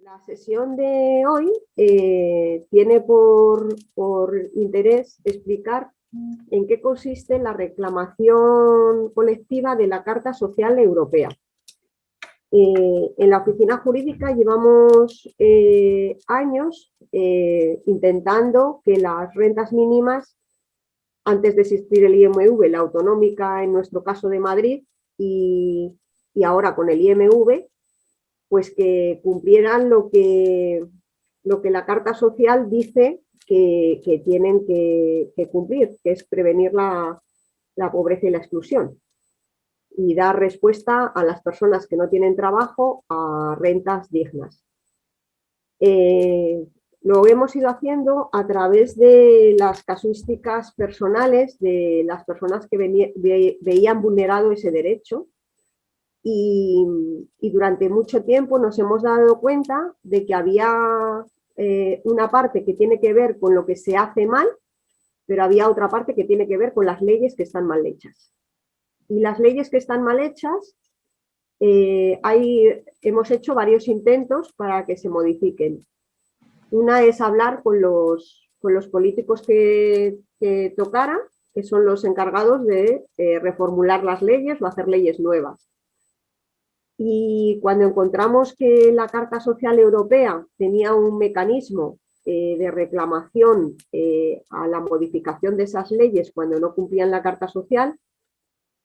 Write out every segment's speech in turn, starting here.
La sesión de hoy tiene por interés explicar en qué consiste la reclamación colectiva de la Carta Social Europea. En la oficina jurídica llevamos años intentando que las rentas mínimas, antes de existir el IMV, la autonómica en nuestro caso de Madrid, y ahora con el IMV, pues que cumplieran lo que la Carta Social dice que tienen que cumplir, que es prevenir la pobreza y la exclusión y dar respuesta a las personas que no tienen trabajo a rentas dignas. Lo hemos ido haciendo a través de las casuísticas personales de las personas que veían vulnerado ese derecho. Y durante mucho tiempo nos hemos dado cuenta de que había una parte que tiene que ver con lo que se hace mal, pero había otra parte que tiene que ver con las leyes que están mal hechas. Y las leyes que están mal hechas, hemos hecho varios intentos para que se modifiquen. Una es hablar con los políticos que tocaran, que son los encargados de reformular las leyes o hacer leyes nuevas. Y cuando encontramos que la Carta Social Europea tenía un mecanismo de reclamación a la modificación de esas leyes cuando no cumplían la Carta Social,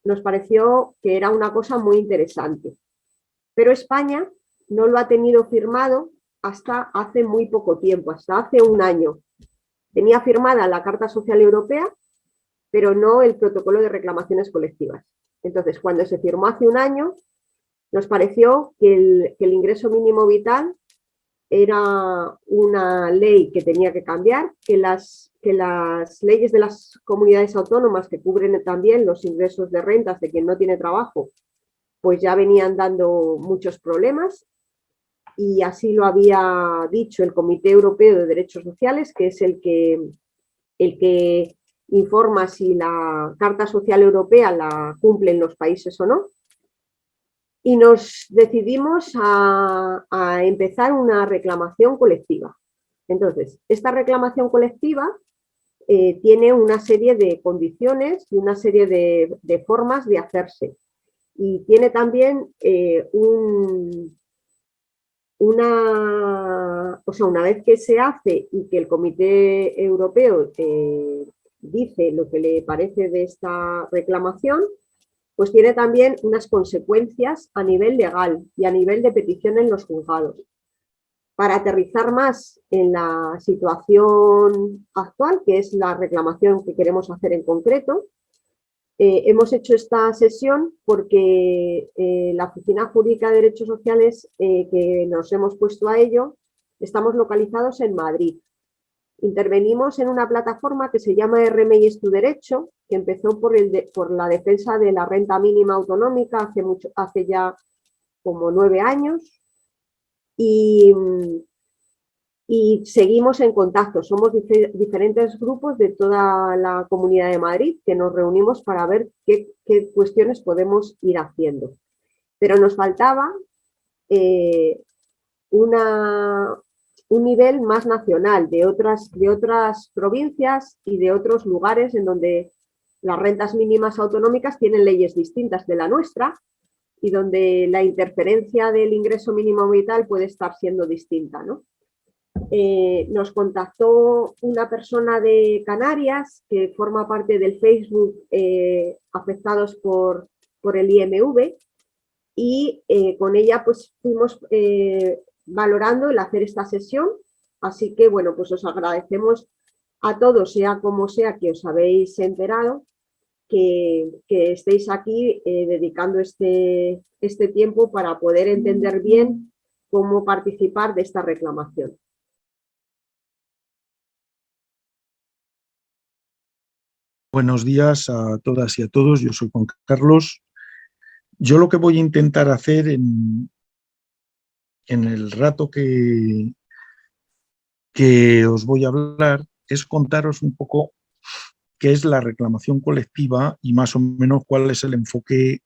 nos pareció que era una cosa muy interesante. Pero España no lo ha tenido firmado hasta hace muy poco tiempo, hasta hace un año. Tenía firmada la Carta Social Europea, pero no el protocolo de reclamaciones colectivas. Entonces, cuando se firmó hace un año, nos pareció que el ingreso mínimo vital era una ley que tenía que cambiar, que las leyes de las comunidades autónomas que cubren también los ingresos de rentas de quien no tiene trabajo, pues ya venían dando muchos problemas, y así lo había dicho el Comité Europeo de Derechos Sociales, que es el que informa si la Carta Social Europea la cumplen los países o no. Y nos decidimos a empezar una reclamación colectiva. Entonces, esta reclamación colectiva tiene una serie de condiciones y una serie de formas de hacerse. Y tiene también una vez que se hace y que el Comité Europeo dice lo que le parece de esta reclamación, pues tiene también unas consecuencias a nivel legal y a nivel de petición en los juzgados. Para aterrizar más en la situación actual, que es la reclamación que queremos hacer en concreto, hemos hecho esta sesión porque la Oficina Jurídica de Derechos Sociales, que nos hemos puesto a ello, estamos localizados en Madrid. Intervenimos en una plataforma que se llama RMI es tu derecho, que empezó por la defensa de la renta mínima autonómica hace ya como 9 años, y seguimos en contacto. Somos diferentes grupos de toda la Comunidad de Madrid que nos reunimos para ver qué cuestiones podemos ir haciendo. Pero nos faltaba un nivel más nacional, de otras provincias y de otros lugares en donde las rentas mínimas autonómicas tienen leyes distintas de la nuestra y donde la interferencia del ingreso mínimo vital puede estar siendo distinta, ¿no? Nos contactó una persona de Canarias que forma parte del Facebook afectados por el IMV, y con ella pues fuimos valorando el hacer esta sesión. Así que bueno, pues os agradecemos a todos, sea como sea que os habéis enterado, que estéis aquí dedicando este tiempo para poder entender bien cómo participar de esta reclamación. Buenos días a todas y a todos, yo soy Juan Carlos. Yo lo que voy a intentar hacer en el rato que os voy a hablar es contaros un poco qué es la reclamación colectiva y más o menos cuál es el enfoque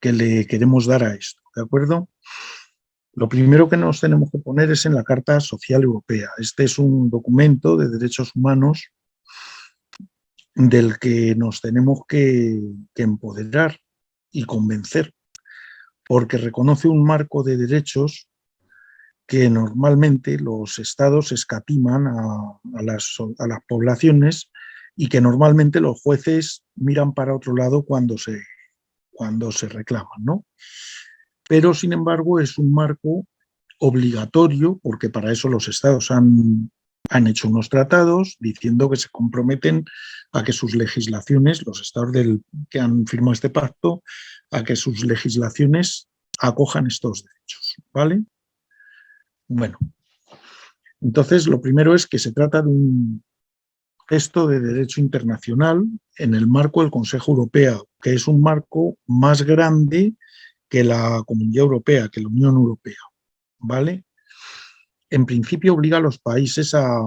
que le queremos dar a esto, ¿de acuerdo? Lo primero que nos tenemos que poner es en la Carta Social Europea. Este es un documento de derechos humanos del que nos tenemos que empoderar y convencer, porque reconoce un marco de derechos que normalmente los estados escatiman a las poblaciones y que normalmente los jueces miran para otro lado cuando se reclaman, ¿no? Pero, sin embargo, es un marco obligatorio, porque para eso los estados han hecho unos tratados diciendo que se comprometen a que sus legislaciones, los estados que han firmado este pacto, a que sus legislaciones acojan estos derechos, ¿vale? Bueno, entonces lo primero es que se trata de un texto de derecho internacional en el marco del Consejo Europeo, que es un marco más grande que la Comunidad Europea, que la Unión Europea, ¿vale? En principio obliga a los países a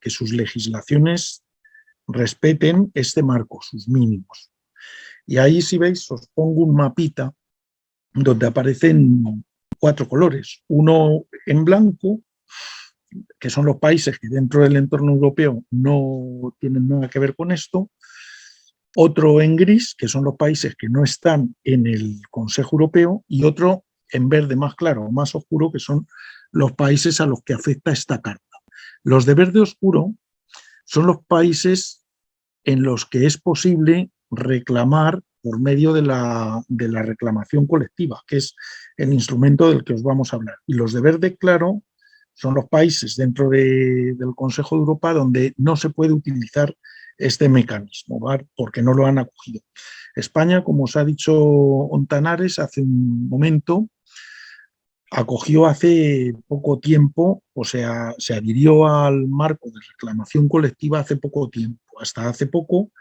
que sus legislaciones respeten este marco, sus mínimos. Y ahí, si veis, os pongo un mapita donde aparecen 4 colores. Uno en blanco, que son los países que dentro del entorno europeo no tienen nada que ver con esto. Otro en gris, que son los países que no están en el Consejo Europeo, y otro en verde más claro o más oscuro, que son los países a los que afecta esta carta. Los de verde oscuro son los países en los que es posible reclamar por medio de la reclamación colectiva, que es el instrumento del que os vamos a hablar. Y los de verde claro son los países dentro del Consejo de Europa donde no se puede utilizar este mecanismo, ¿vale? Porque no lo han acogido. España, como os ha dicho Ontanares hace un momento, acogió hace poco tiempo, o sea, se adhirió al marco de reclamación colectiva hace poco tiempo. Hasta hace poco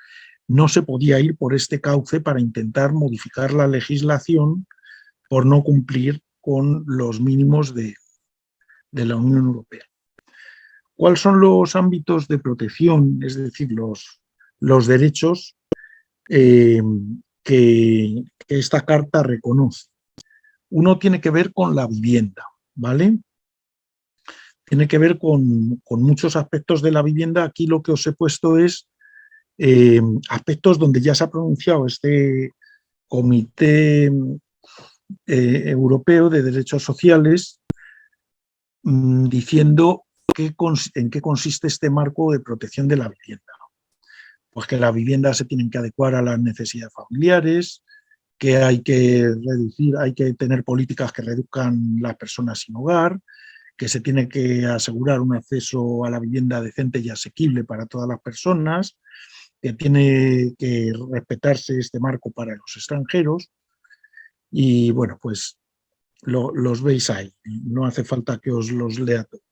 no se podía ir por este cauce para intentar modificar la legislación por no cumplir con los mínimos de la Unión Europea. ¿Cuáles son los ámbitos de protección, es decir, los derechos que esta carta reconoce? Uno tiene que ver con la vivienda, ¿vale? Tiene que ver con muchos aspectos de la vivienda. Aquí lo que os he puesto es aspectos donde ya se ha pronunciado este Comité Europeo de Derechos Sociales diciendo en qué consiste este marco de protección de la vivienda. Pues que la vivienda se tienen que adecuar a las necesidades familiares, que hay que reducir, hay que tener políticas que reduzcan las personas sin hogar, que se tiene que asegurar un acceso a la vivienda decente y asequible para todas las personas, que tiene que respetarse este marco para los extranjeros. Y bueno, pues los veis ahí, no hace falta que os los lea todos.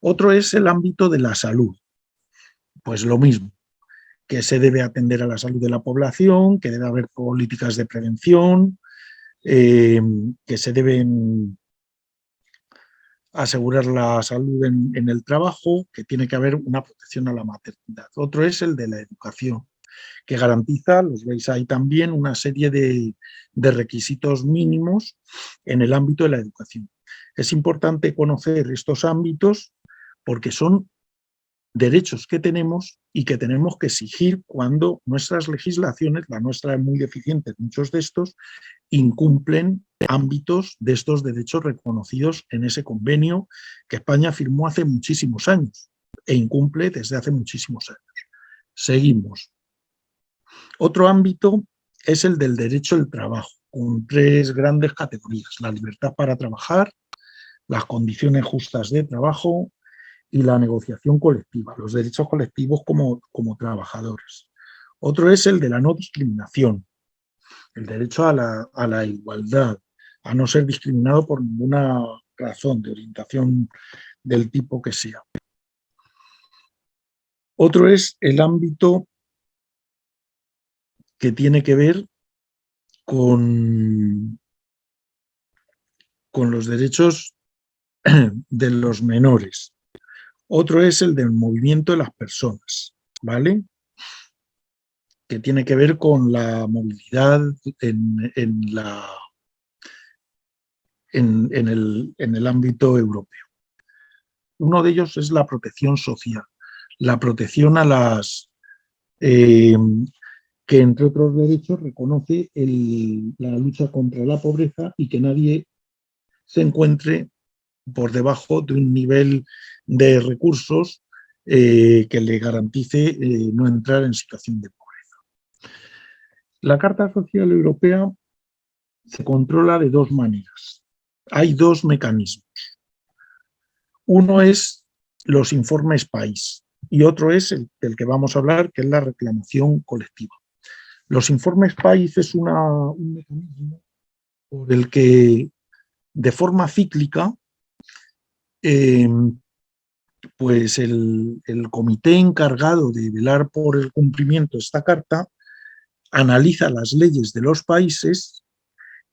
Otro es el ámbito de la salud. Pues lo mismo, que se debe atender a la salud de la población, que debe haber políticas de prevención, que se deben asegurar la salud en el trabajo, que tiene que haber una protección a la maternidad. Otro es el de la educación, que garantiza, los veis ahí también, una serie de requisitos mínimos en el ámbito de la educación. Es importante conocer estos ámbitos porque son derechos que tenemos y que tenemos que exigir cuando nuestras legislaciones, la nuestra es muy deficiente, muchos de estos, incumplen ámbitos de estos derechos reconocidos en ese convenio que España firmó hace muchísimos años e incumple desde hace muchísimos años. Seguimos. Otro ámbito es el del derecho al trabajo, con 3 grandes categorías: la libertad para trabajar, las condiciones justas de trabajo y la negociación colectiva, los derechos colectivos como trabajadores. Otro es el de la no discriminación, el derecho a la igualdad, a no ser discriminado por ninguna razón de orientación del tipo que sea. Otro es el ámbito que tiene que ver con los derechos de los menores. Otro es el del movimiento de las personas, ¿vale? Que tiene que ver con la movilidad en en el ámbito europeo. Uno de ellos es la protección social, la protección a las... que entre otros derechos reconoce la lucha contra la pobreza y que nadie se encuentre por debajo de un nivel de recursos que le garantice no entrar en situación de pobreza. La Carta Social Europea se controla de dos maneras. Hay dos mecanismos. Uno es los informes país y otro es el del que vamos a hablar, que es la reclamación colectiva. Los informes país es un mecanismo por el que de forma cíclica pues el comité encargado de velar por el cumplimiento de esta carta analiza las leyes de los países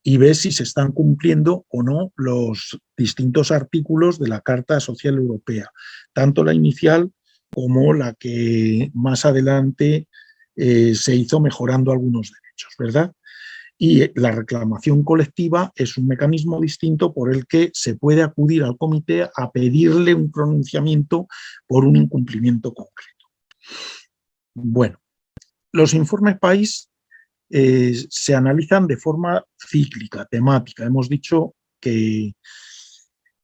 y ve si se están cumpliendo o no los distintos artículos de la Carta Social Europea, tanto la inicial como la que más adelante se hizo mejorando algunos derechos, ¿verdad? Y la reclamación colectiva es un mecanismo distinto por el que se puede acudir al comité a pedirle un pronunciamiento por un incumplimiento concreto. Bueno, los informes país se analizan de forma cíclica, temática. Hemos dicho que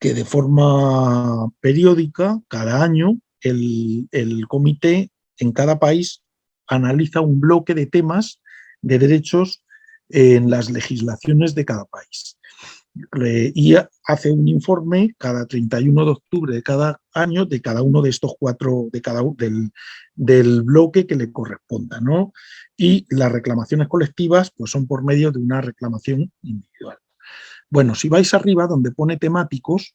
de forma periódica, cada año, el comité en cada país analiza un bloque de temas de derechos en las legislaciones de cada país. Y hace un informe cada 31 de octubre de cada año de cada uno de estos cuatro, del bloque que le corresponda, ¿no? Y las reclamaciones colectivas pues son por medio de una reclamación individual. Bueno, si vais arriba donde pone temáticos,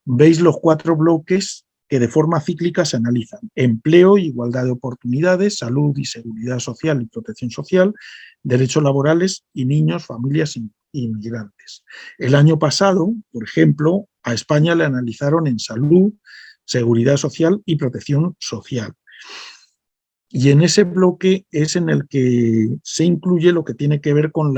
veis los cuatro bloques que de forma cíclica se analizan: empleo y igualdad de oportunidades, salud y seguridad social y protección social, derechos laborales y niños, familias e inmigrantes. El año pasado, por ejemplo, a España le analizaron en salud, seguridad social y protección social. Y en ese bloque es en el que se incluye lo que tiene que ver con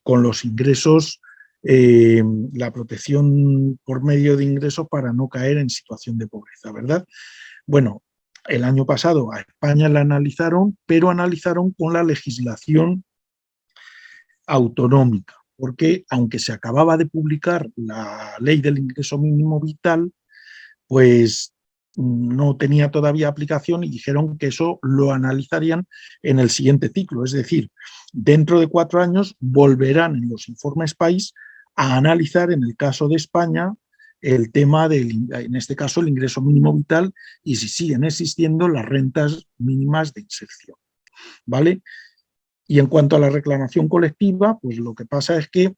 los ingresos, la protección por medio de ingresos para no caer en situación de pobreza, ¿verdad? Bueno, el año pasado a España la analizaron, pero analizaron con la legislación autonómica, porque aunque se acababa de publicar la ley del ingreso mínimo vital, pues no tenía todavía aplicación y dijeron que eso lo analizarían en el siguiente ciclo. Es decir, dentro de 4 años volverán en los informes país a analizar, en el caso de España, el tema en este caso, el ingreso mínimo vital y si siguen existiendo las rentas mínimas de inserción, ¿vale? Y en cuanto a la reclamación colectiva, pues lo que pasa es que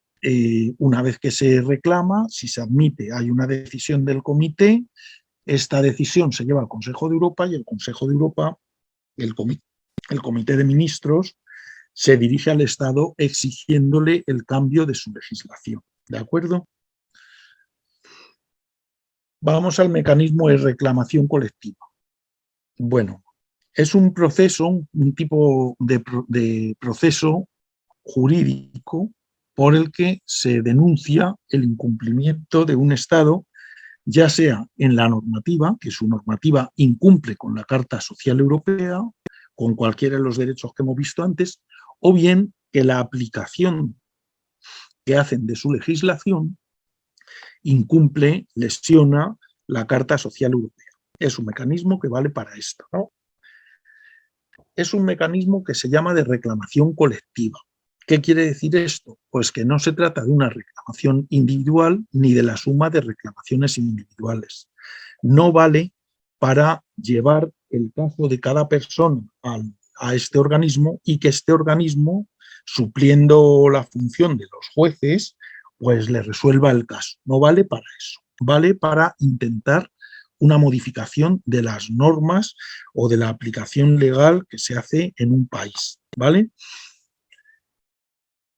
una vez que se reclama, si se admite, hay una decisión del comité. Esta decisión se lleva al Consejo de Europa y el Consejo de Europa, el Comité de Ministros, se dirige al Estado exigiéndole el cambio de su legislación. ¿De acuerdo? Vamos al mecanismo de reclamación colectiva. Bueno, es un proceso, un tipo de proceso jurídico por el que se denuncia el incumplimiento de un Estado, ya sea en la normativa, que su normativa incumple con la Carta Social Europea, con cualquiera de los derechos que hemos visto antes, o bien que la aplicación que hacen de su legislación incumple, lesiona la Carta Social Europea. Es un mecanismo que vale para esto, ¿no? Es un mecanismo que se llama de reclamación colectiva. ¿Qué quiere decir esto? Pues que no se trata de una reclamación individual ni de la suma de reclamaciones individuales. No vale para llevar el caso de cada persona a este organismo y que este organismo, supliendo la función de los jueces, pues le resuelva el caso. No vale para eso. Vale para intentar una modificación de las normas o de la aplicación legal que se hace en un país, ¿vale?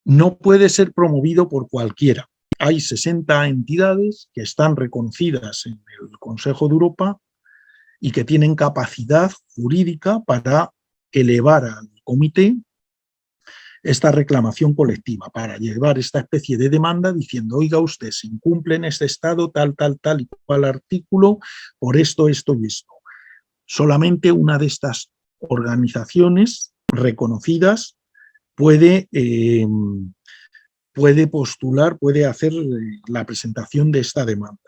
No puede ser promovido por cualquiera. Hay 60 entidades que están reconocidas en el Consejo de Europa y que tienen capacidad jurídica para elevar al comité esta reclamación colectiva, para llevar esta especie de demanda diciendo, oiga usted, se incumple en este estado tal y cual artículo por esto, esto y esto. Solamente una de estas organizaciones reconocidas puede postular, puede hacer la presentación de esta demanda.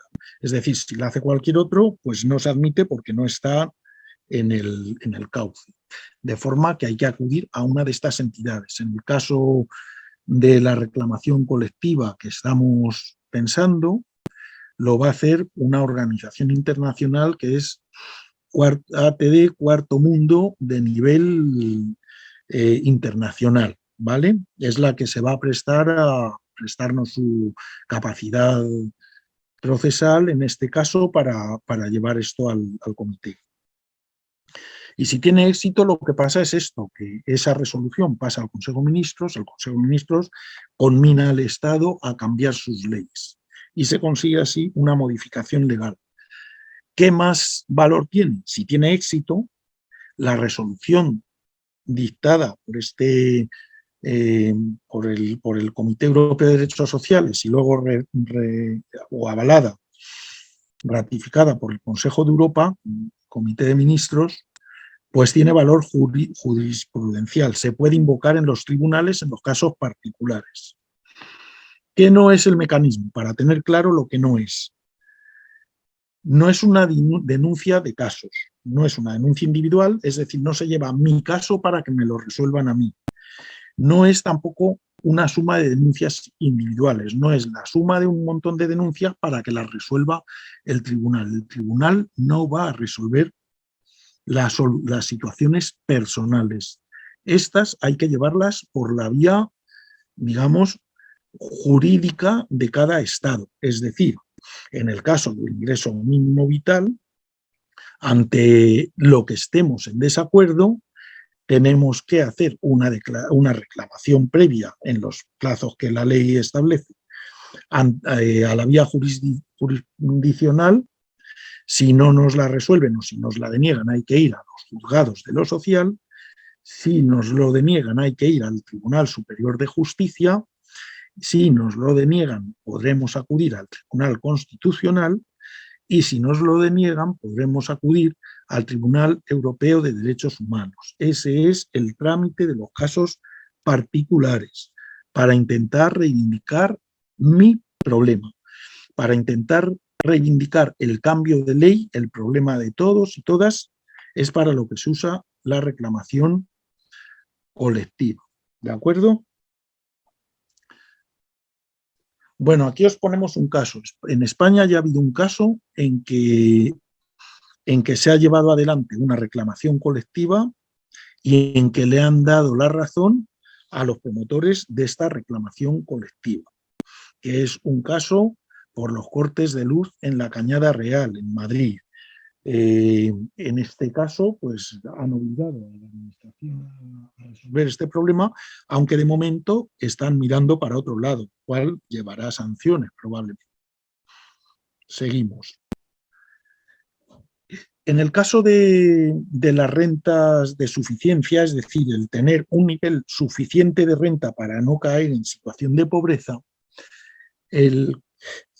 Es decir, si la hace cualquier otro, pues no se admite porque no está en el cauce. De forma que hay que acudir a una de estas entidades. En el caso de la reclamación colectiva que estamos pensando, lo va a hacer una organización internacional que es ATD, Cuarto Mundo, de nivel internacional, ¿vale? Es la que se va a prestarnos su capacidad procesal, en este caso, para llevar esto al comité. Y si tiene éxito, lo que pasa es esto, que esa resolución pasa al Consejo de Ministros, el Consejo de Ministros conmina al Estado a cambiar sus leyes y se consigue así una modificación legal. ¿Qué más valor tiene? Si tiene éxito, la resolución dictada por el Comité Europeo de Derechos Sociales y luego o avalada, ratificada por el Consejo de Europa, Comité de Ministros, pues tiene valor jurisprudencial. Se puede invocar en los tribunales en los casos particulares. ¿Qué no es el mecanismo? Para tener claro lo que no es. No es una denuncia de casos, no es una denuncia individual, es decir, no se lleva mi caso para que me lo resuelvan a mí. No es tampoco una suma de denuncias individuales, no es la suma de un montón de denuncias para que las resuelva el tribunal. El tribunal no va a resolver las situaciones personales. Estas hay que llevarlas por la vía, digamos, jurídica de cada estado. Es decir, en el caso del ingreso mínimo vital, ante lo que estemos en desacuerdo, tenemos que hacer una reclamación previa en los plazos que la ley establece a la vía jurisdiccional. Si no nos la resuelven o si nos la deniegan, hay que ir a los juzgados de lo social. Si nos lo deniegan, hay que ir al Tribunal Superior de Justicia. Si nos lo deniegan, podremos acudir al Tribunal Constitucional. Y si nos lo deniegan, podremos acudir al Tribunal Europeo de Derechos Humanos. Ese es el trámite de los casos particulares para intentar reivindicar mi problema, para intentar reivindicar el cambio de ley. El problema de todos y todas es para lo que se usa la reclamación colectiva. ¿De acuerdo? Bueno, aquí os ponemos un caso. En España ya ha habido un caso en que se ha llevado adelante una reclamación colectiva y en que le han dado la razón a los promotores de esta reclamación colectiva, que es un caso por los cortes de luz en la Cañada Real, en Madrid. En este caso, pues han obligado a la administración a resolver este problema, aunque de momento están mirando para otro lado, cual llevará sanciones probablemente. Seguimos. En el caso de las rentas de suficiencia, es decir, el tener un nivel suficiente de renta para no caer en situación de pobreza,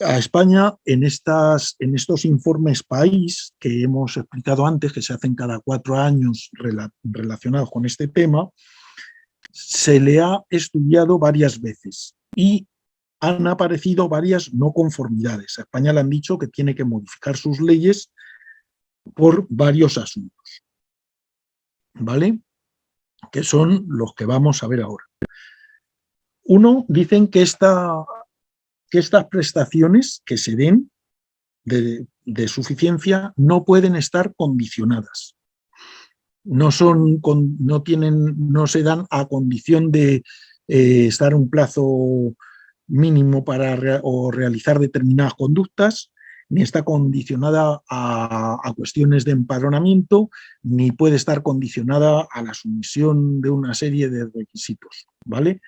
a España, en estos informes país que hemos explicado antes, que se hacen cada 4 años relacionados con este tema, se le ha estudiado varias veces y han aparecido varias no conformidades. A España le han dicho que tiene que modificar sus leyes por varios asuntos, ¿vale? Que son los que vamos a ver ahora. Uno, dicen que estas prestaciones que se den de suficiencia no pueden estar condicionadas. No se dan a condición de estar un plazo mínimo para realizar determinadas conductas, ni está condicionada a cuestiones de empadronamiento, ni puede estar condicionada a la sumisión de una serie de requisitos, ¿vale?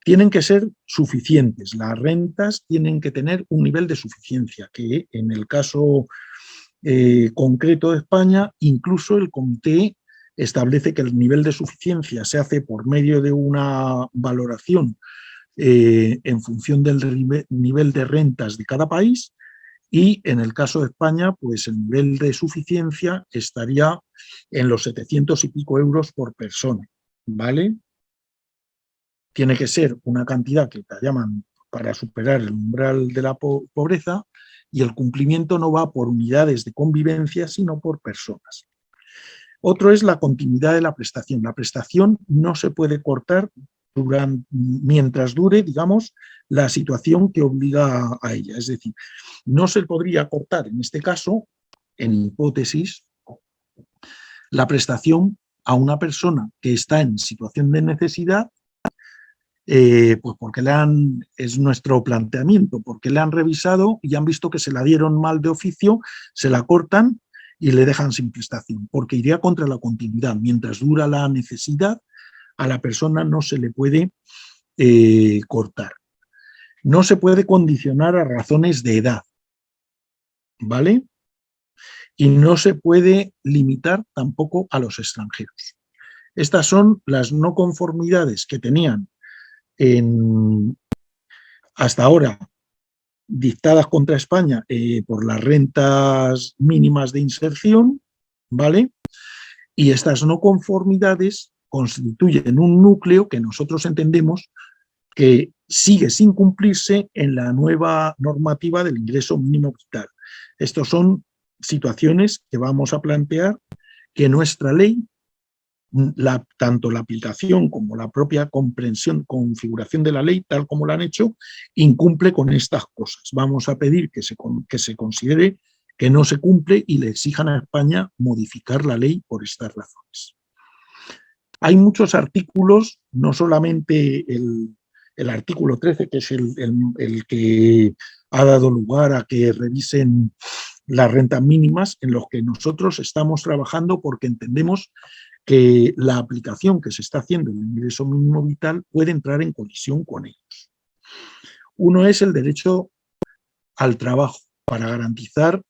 Tienen que ser suficientes, las rentas tienen que tener un nivel de suficiencia, que en el caso concreto de España, incluso el comité establece que el nivel de suficiencia se hace por medio de una valoración en función del nivel de rentas de cada país, y en el caso de España, pues el nivel de suficiencia estaría en los 700 y pico euros por persona, ¿vale? Tiene que ser una cantidad que te llaman para superar el umbral de la pobreza, y el cumplimiento no va por unidades de convivencia, sino por personas. Otro es la continuidad de la prestación. La prestación no se puede cortar mientras dure, digamos, la situación que obliga a ella. Es decir, no se podría cortar, en este caso, en hipótesis, la prestación a una persona que está en situación de necesidad, pues porque es nuestro planteamiento, porque le han revisado y han visto que se la dieron mal de oficio, se la cortan y le dejan sin prestación, porque iría contra la continuidad. Mientras dura la necesidad, a la persona no se le puede cortar. No se puede condicionar a razones de edad, ¿vale? Y no se puede limitar tampoco a los extranjeros. Estas son las no conformidades que tenían hasta ahora dictadas contra España por las rentas mínimas de inserción, ¿vale? Y estas no conformidades constituyen un núcleo que nosotros entendemos que sigue sin cumplirse en la nueva normativa del ingreso mínimo vital. Estas son situaciones que vamos a plantear que nuestra ley, tanto la aplicación como la propia comprensión, configuración de la ley, tal como la han hecho, incumple con estas cosas. Vamos a pedir que se considere que no se cumple y le exijan a España modificar la ley por estas razones. Hay muchos artículos, no solamente el artículo 13, que es el que ha dado lugar a que revisen las rentas mínimas, en los que nosotros estamos trabajando porque entendemos que la aplicación que se está haciendo del ingreso mínimo vital puede entrar en colisión con ellos. Uno es el derecho al trabajo, para garantizar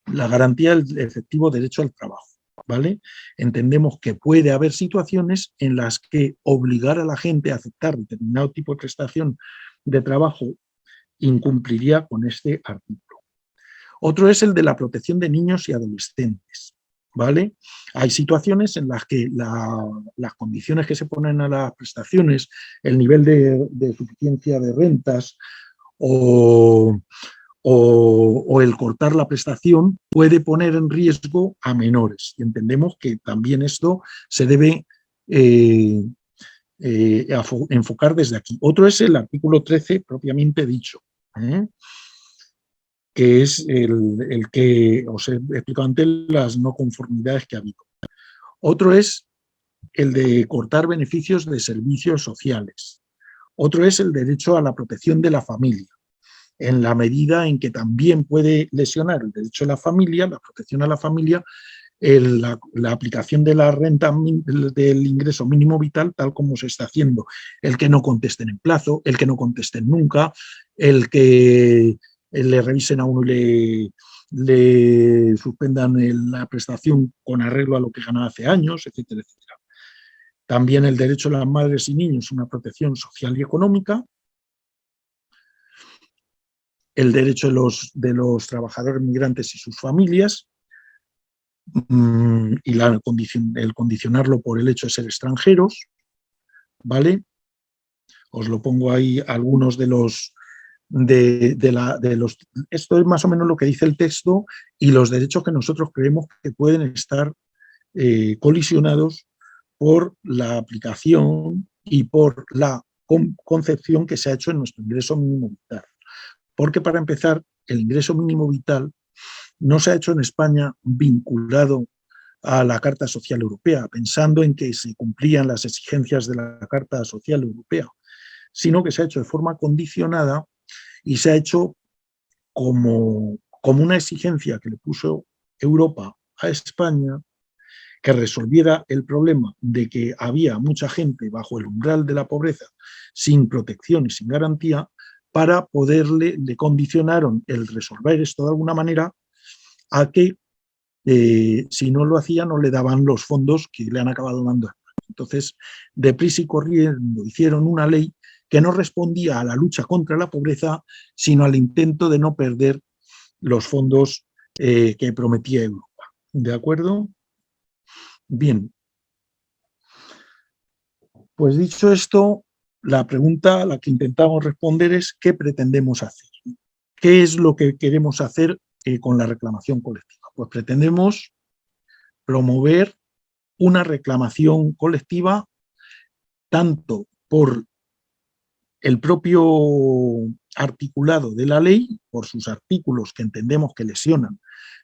la garantía del efectivo derecho al trabajo, ¿vale? Entendemos que puede haber situaciones en las que obligar a la gente a aceptar determinado tipo de prestación de trabajo incumpliría con este artículo. Otro es el de la protección de niños y adolescentes, ¿vale? Hay situaciones en las que las condiciones que se ponen a las prestaciones, el nivel de suficiencia de rentas o el cortar la prestación puede poner en riesgo a menores. Y entendemos que también esto se debe enfocar desde aquí. Otro es el artículo 13 propiamente dicho, que es el que os he explicado antes, las no conformidades que ha habido. Otro es el de cortar beneficios de servicios sociales. Otro es el derecho a la protección de la familia, en la medida en que también puede lesionar el derecho a la familia, la protección a la familia, la aplicación de la renta del ingreso mínimo vital, tal como se está haciendo. El que no contesten en plazo, el que no contesten nunca, el que le revisen a uno y le suspendan la prestación con arreglo a lo que ganaba hace años, etcétera, etcétera. También el derecho de las madres y niños a una protección social y económica, el derecho de los trabajadores migrantes y sus familias, y el condicionarlo por el hecho de ser extranjeros, ¿vale? Os lo pongo ahí algunos de los... esto es más o menos lo que dice el texto y los derechos que nosotros creemos que pueden estar colisionados por la aplicación y por la concepción que se ha hecho en nuestro ingreso mínimo vital. Porque para empezar, el ingreso mínimo vital no se ha hecho en España vinculado a la Carta Social Europea, pensando en que se cumplían las exigencias de la Carta Social Europea, sino que se ha hecho de forma condicionada y se ha hecho como una exigencia que le puso Europa a España, que resolviera el problema de que había mucha gente bajo el umbral de la pobreza sin protección y sin garantía. Para le condicionaron el resolver esto de alguna manera a que si no lo hacía no le daban los fondos que le han acabado dando. Entonces, deprisa y corriendo hicieron una ley que no respondía a la lucha contra la pobreza, sino al intento de no perder los fondos que prometía Europa. ¿De acuerdo? Bien. Pues dicho esto, la pregunta a la que intentamos responder es ¿qué pretendemos hacer? ¿Qué es lo que queremos hacer con la reclamación colectiva? Pues pretendemos promover una reclamación colectiva tanto por el propio articulado de la ley, por sus artículos que entendemos que lesionan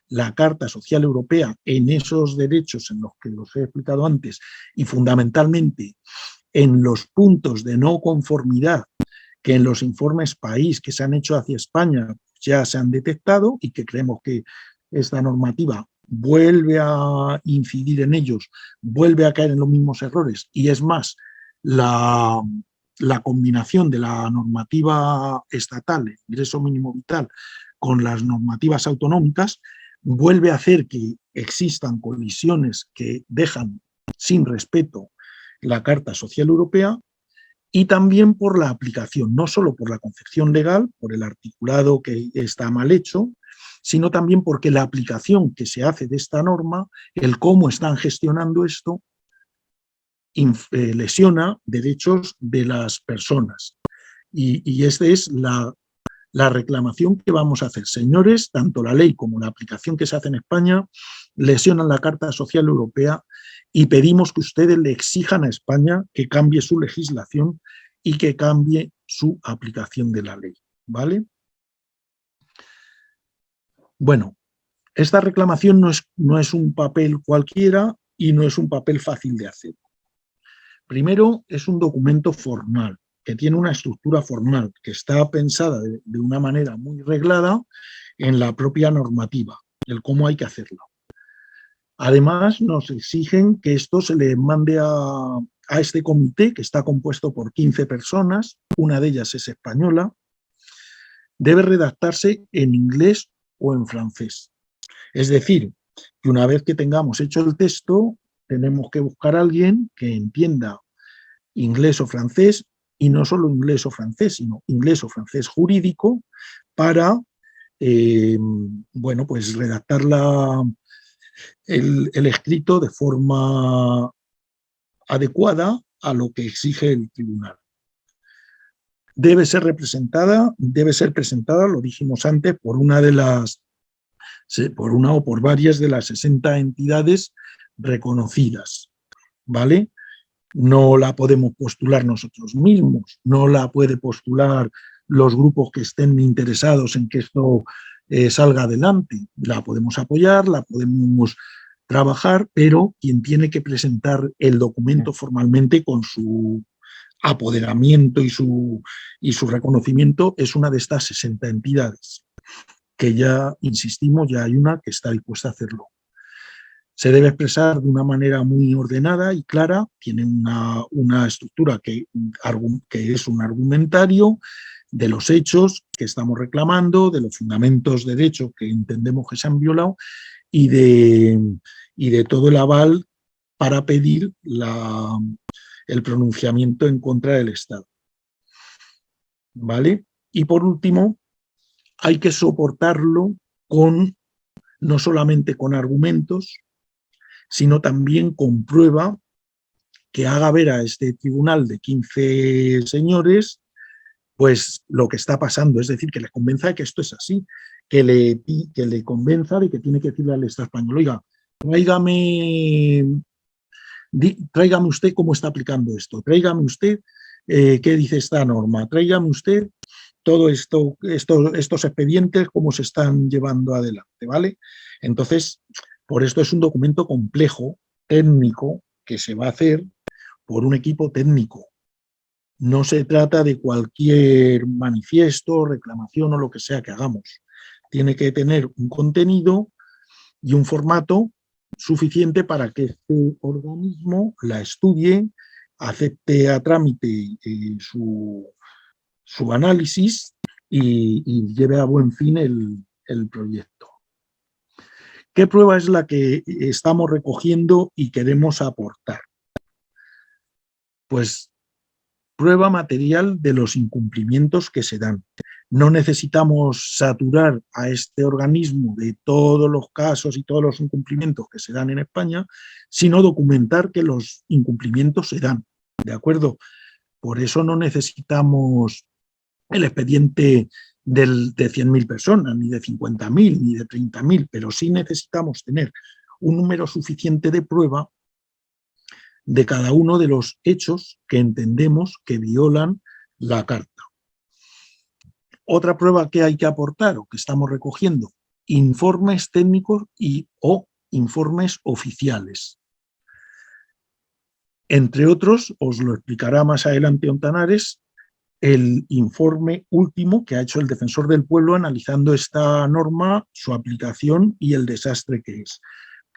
la Carta Social Europea en esos derechos en los que los he explicado antes y fundamentalmente en los puntos de no conformidad que en los informes país que se han hecho hacia España ya se han detectado y que creemos que esta normativa vuelve a incidir en ellos, vuelve a caer en los mismos errores y es más, la combinación de la normativa estatal, el ingreso mínimo vital, con las normativas autonómicas, vuelve a hacer que existan colisiones que dejan sin respeto la Carta Social Europea y también por la aplicación, no solo por la concepción legal, por el articulado que está mal hecho, sino también porque la aplicación que se hace de esta norma, el cómo están gestionando esto, lesiona derechos de las personas. Y esta es la reclamación que vamos a hacer. Señores, tanto la ley como la aplicación que se hace en España lesionan la Carta Social Europea y pedimos que ustedes le exijan a España que cambie su legislación y que cambie su aplicación de la ley. ¿Vale? Bueno, esta reclamación no es un papel cualquiera y no es un papel fácil de hacer. Primero, es un documento formal, que tiene una estructura formal, que está pensada de una manera muy reglada en la propia normativa, el cómo hay que hacerlo. Además, nos exigen que esto se le mande a este comité, que está compuesto por 15 personas, una de ellas es española, debe redactarse en inglés o en francés. Es decir, que una vez que tengamos hecho el texto, tenemos que buscar a alguien que entienda inglés o francés, y no solo inglés o francés, sino inglés o francés jurídico, para bueno, pues redactar el escrito de forma adecuada a lo que exige el tribunal. Debe ser presentada, lo dijimos antes, por una o por varias de las 60 entidades reconocidas, ¿vale? No la podemos postular nosotros mismos, no la puede postular los grupos que estén interesados en que esto salga adelante. La podemos apoyar, la podemos trabajar, pero quien tiene que presentar el documento formalmente con su apoderamiento y su reconocimiento es una de estas 60 entidades, que ya, insistimos, ya hay una que está dispuesta a hacerlo. Se debe expresar de una manera muy ordenada y clara, tiene una estructura que es un argumentario de los hechos que estamos reclamando, de los fundamentos de derecho que entendemos que se han violado y de todo el aval para pedir el pronunciamiento en contra del Estado. ¿Vale? Y por último, hay que soportarlo no solamente con argumentos, sino también con prueba que haga ver a este tribunal de 15 señores pues lo que está pasando, es decir, que les convenza de que esto es así, que le convenza de que tiene que decirle al Estado español, oiga, tráigame usted cómo está aplicando esto, tráigame usted qué dice esta norma, tráigame usted todo estos expedientes, cómo se están llevando adelante, ¿vale? Entonces, por esto es un documento complejo, técnico, que se va a hacer por un equipo técnico. No se trata de cualquier manifiesto, reclamación o lo que sea que hagamos. Tiene que tener un contenido y un formato suficiente para que este organismo la estudie, acepte a trámite su análisis y lleve a buen fin el proyecto. ¿Qué prueba es la que estamos recogiendo y queremos aportar? Pues prueba material de los incumplimientos que se dan. No necesitamos saturar a este organismo de todos los casos y todos los incumplimientos que se dan en España, sino documentar que los incumplimientos se dan, ¿de acuerdo? Por eso no necesitamos el expediente de 100.000 personas, ni de 50.000, ni de 30.000, pero sí necesitamos tener un número suficiente de prueba de cada uno de los hechos que entendemos que violan la Carta. Otra prueba que hay que aportar o que estamos recogiendo, informes técnicos o informes oficiales. Entre otros, os lo explicará más adelante Ontanares, el informe último que ha hecho el Defensor del Pueblo analizando esta norma, su aplicación y el desastre que es.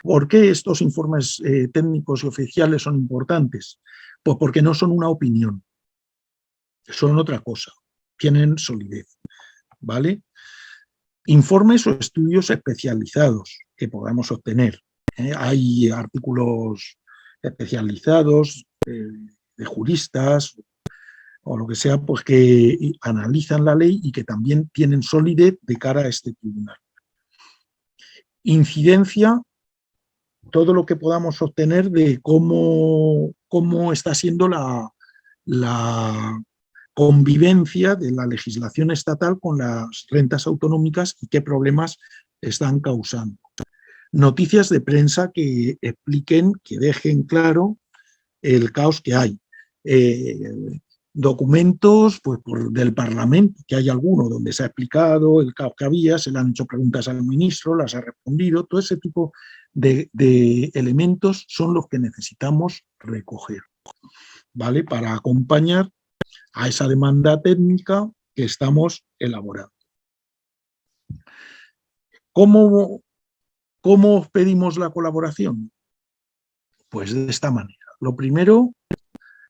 ¿Por qué estos informes técnicos y oficiales son importantes? Pues porque no son una opinión, son otra cosa, tienen solidez, ¿vale? Informes o estudios especializados que podamos obtener. Hay artículos especializados de juristas o lo que sea, pues que analizan la ley y que también tienen solidez de cara a este tribunal. Incidencia, todo lo que podamos obtener de cómo está siendo la convivencia de la legislación estatal con las rentas autonómicas y qué problemas están causando. Noticias de prensa que expliquen, que dejen claro el caos que hay. Documentos pues, del Parlamento, que hay alguno donde se ha explicado el caos que había, se le han hecho preguntas al ministro, las ha respondido, todo ese tipo de elementos son los que necesitamos recoger, ¿vale? Para acompañar a esa demanda técnica que estamos elaborando. ¿Cómo pedimos la colaboración? Pues de esta manera. Lo primero,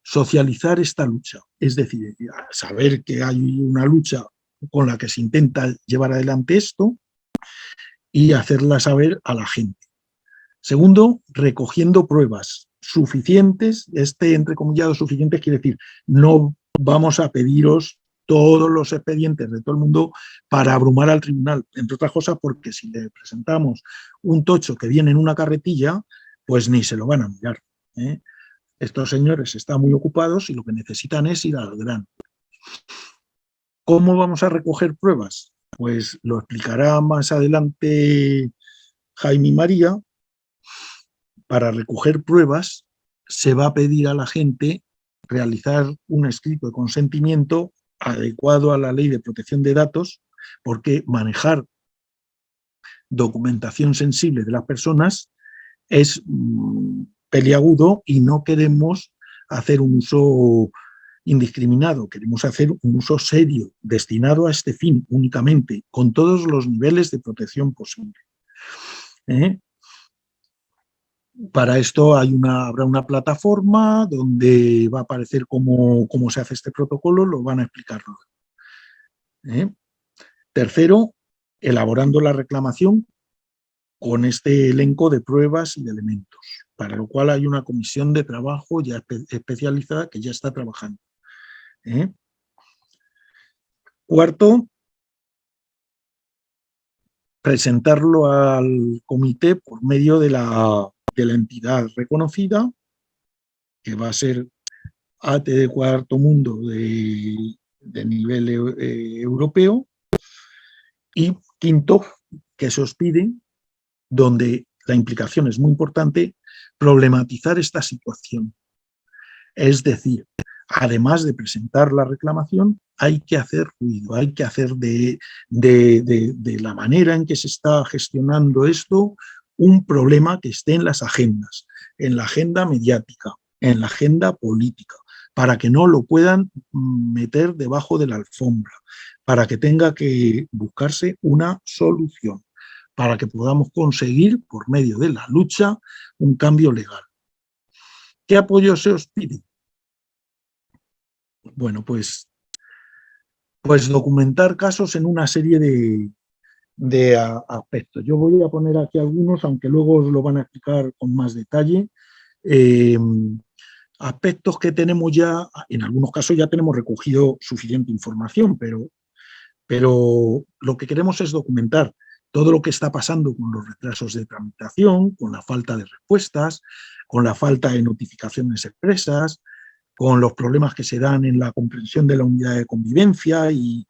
socializar esta lucha, es decir, saber que hay una lucha con la que se intenta llevar adelante esto y hacerla saber a la gente. Segundo, recogiendo pruebas suficientes, entrecomillado suficientes quiere decir, no vamos a pediros todos los expedientes de todo el mundo para abrumar al tribunal, entre otras cosas porque si le presentamos un tocho que viene en una carretilla, pues ni se lo van a mirar, ¿eh? Estos señores están muy ocupados y lo que necesitan es ir al grano. ¿Cómo vamos a recoger pruebas? Pues lo explicará más adelante Jaime y María. Para recoger pruebas se va a pedir a la gente realizar un escrito de consentimiento adecuado a la Ley de Protección de Datos, porque manejar documentación sensible de las personas es peliagudo y no queremos hacer un uso indiscriminado, queremos hacer un uso serio, destinado a este fin únicamente, con todos los niveles de protección posible. Para esto habrá una plataforma donde va a aparecer cómo se hace este protocolo, lo van a explicar luego. Tercero, elaborando la reclamación con este elenco de pruebas y de elementos, para lo cual hay una comisión de trabajo ya especializada que ya está trabajando. Cuarto, presentarlo al comité por medio de la entidad reconocida, que va a ser AT de Cuarto Mundo de nivel europeo. Y quinto, que se os pide, donde la implicación es muy importante, problematizar esta situación. Es decir, además de presentar la reclamación, hay que hacer ruido, hay que hacer de la manera en que se está gestionando esto un problema que esté en las agendas, en la agenda mediática, en la agenda política, para que no lo puedan meter debajo de la alfombra, para que tenga que buscarse una solución, para que podamos conseguir, por medio de la lucha, un cambio legal. ¿Qué apoyo se os pide? Bueno, pues documentar casos en una serie aspectos. Yo voy a poner aquí algunos, aunque luego os lo van a explicar con más detalle. Aspectos que tenemos ya, en algunos casos ya tenemos recogido suficiente información, pero lo que queremos es documentar todo lo que está pasando con los retrasos de tramitación, con la falta de respuestas, con la falta de notificaciones expresas, con los problemas que se dan en la comprensión de la unidad de convivencia y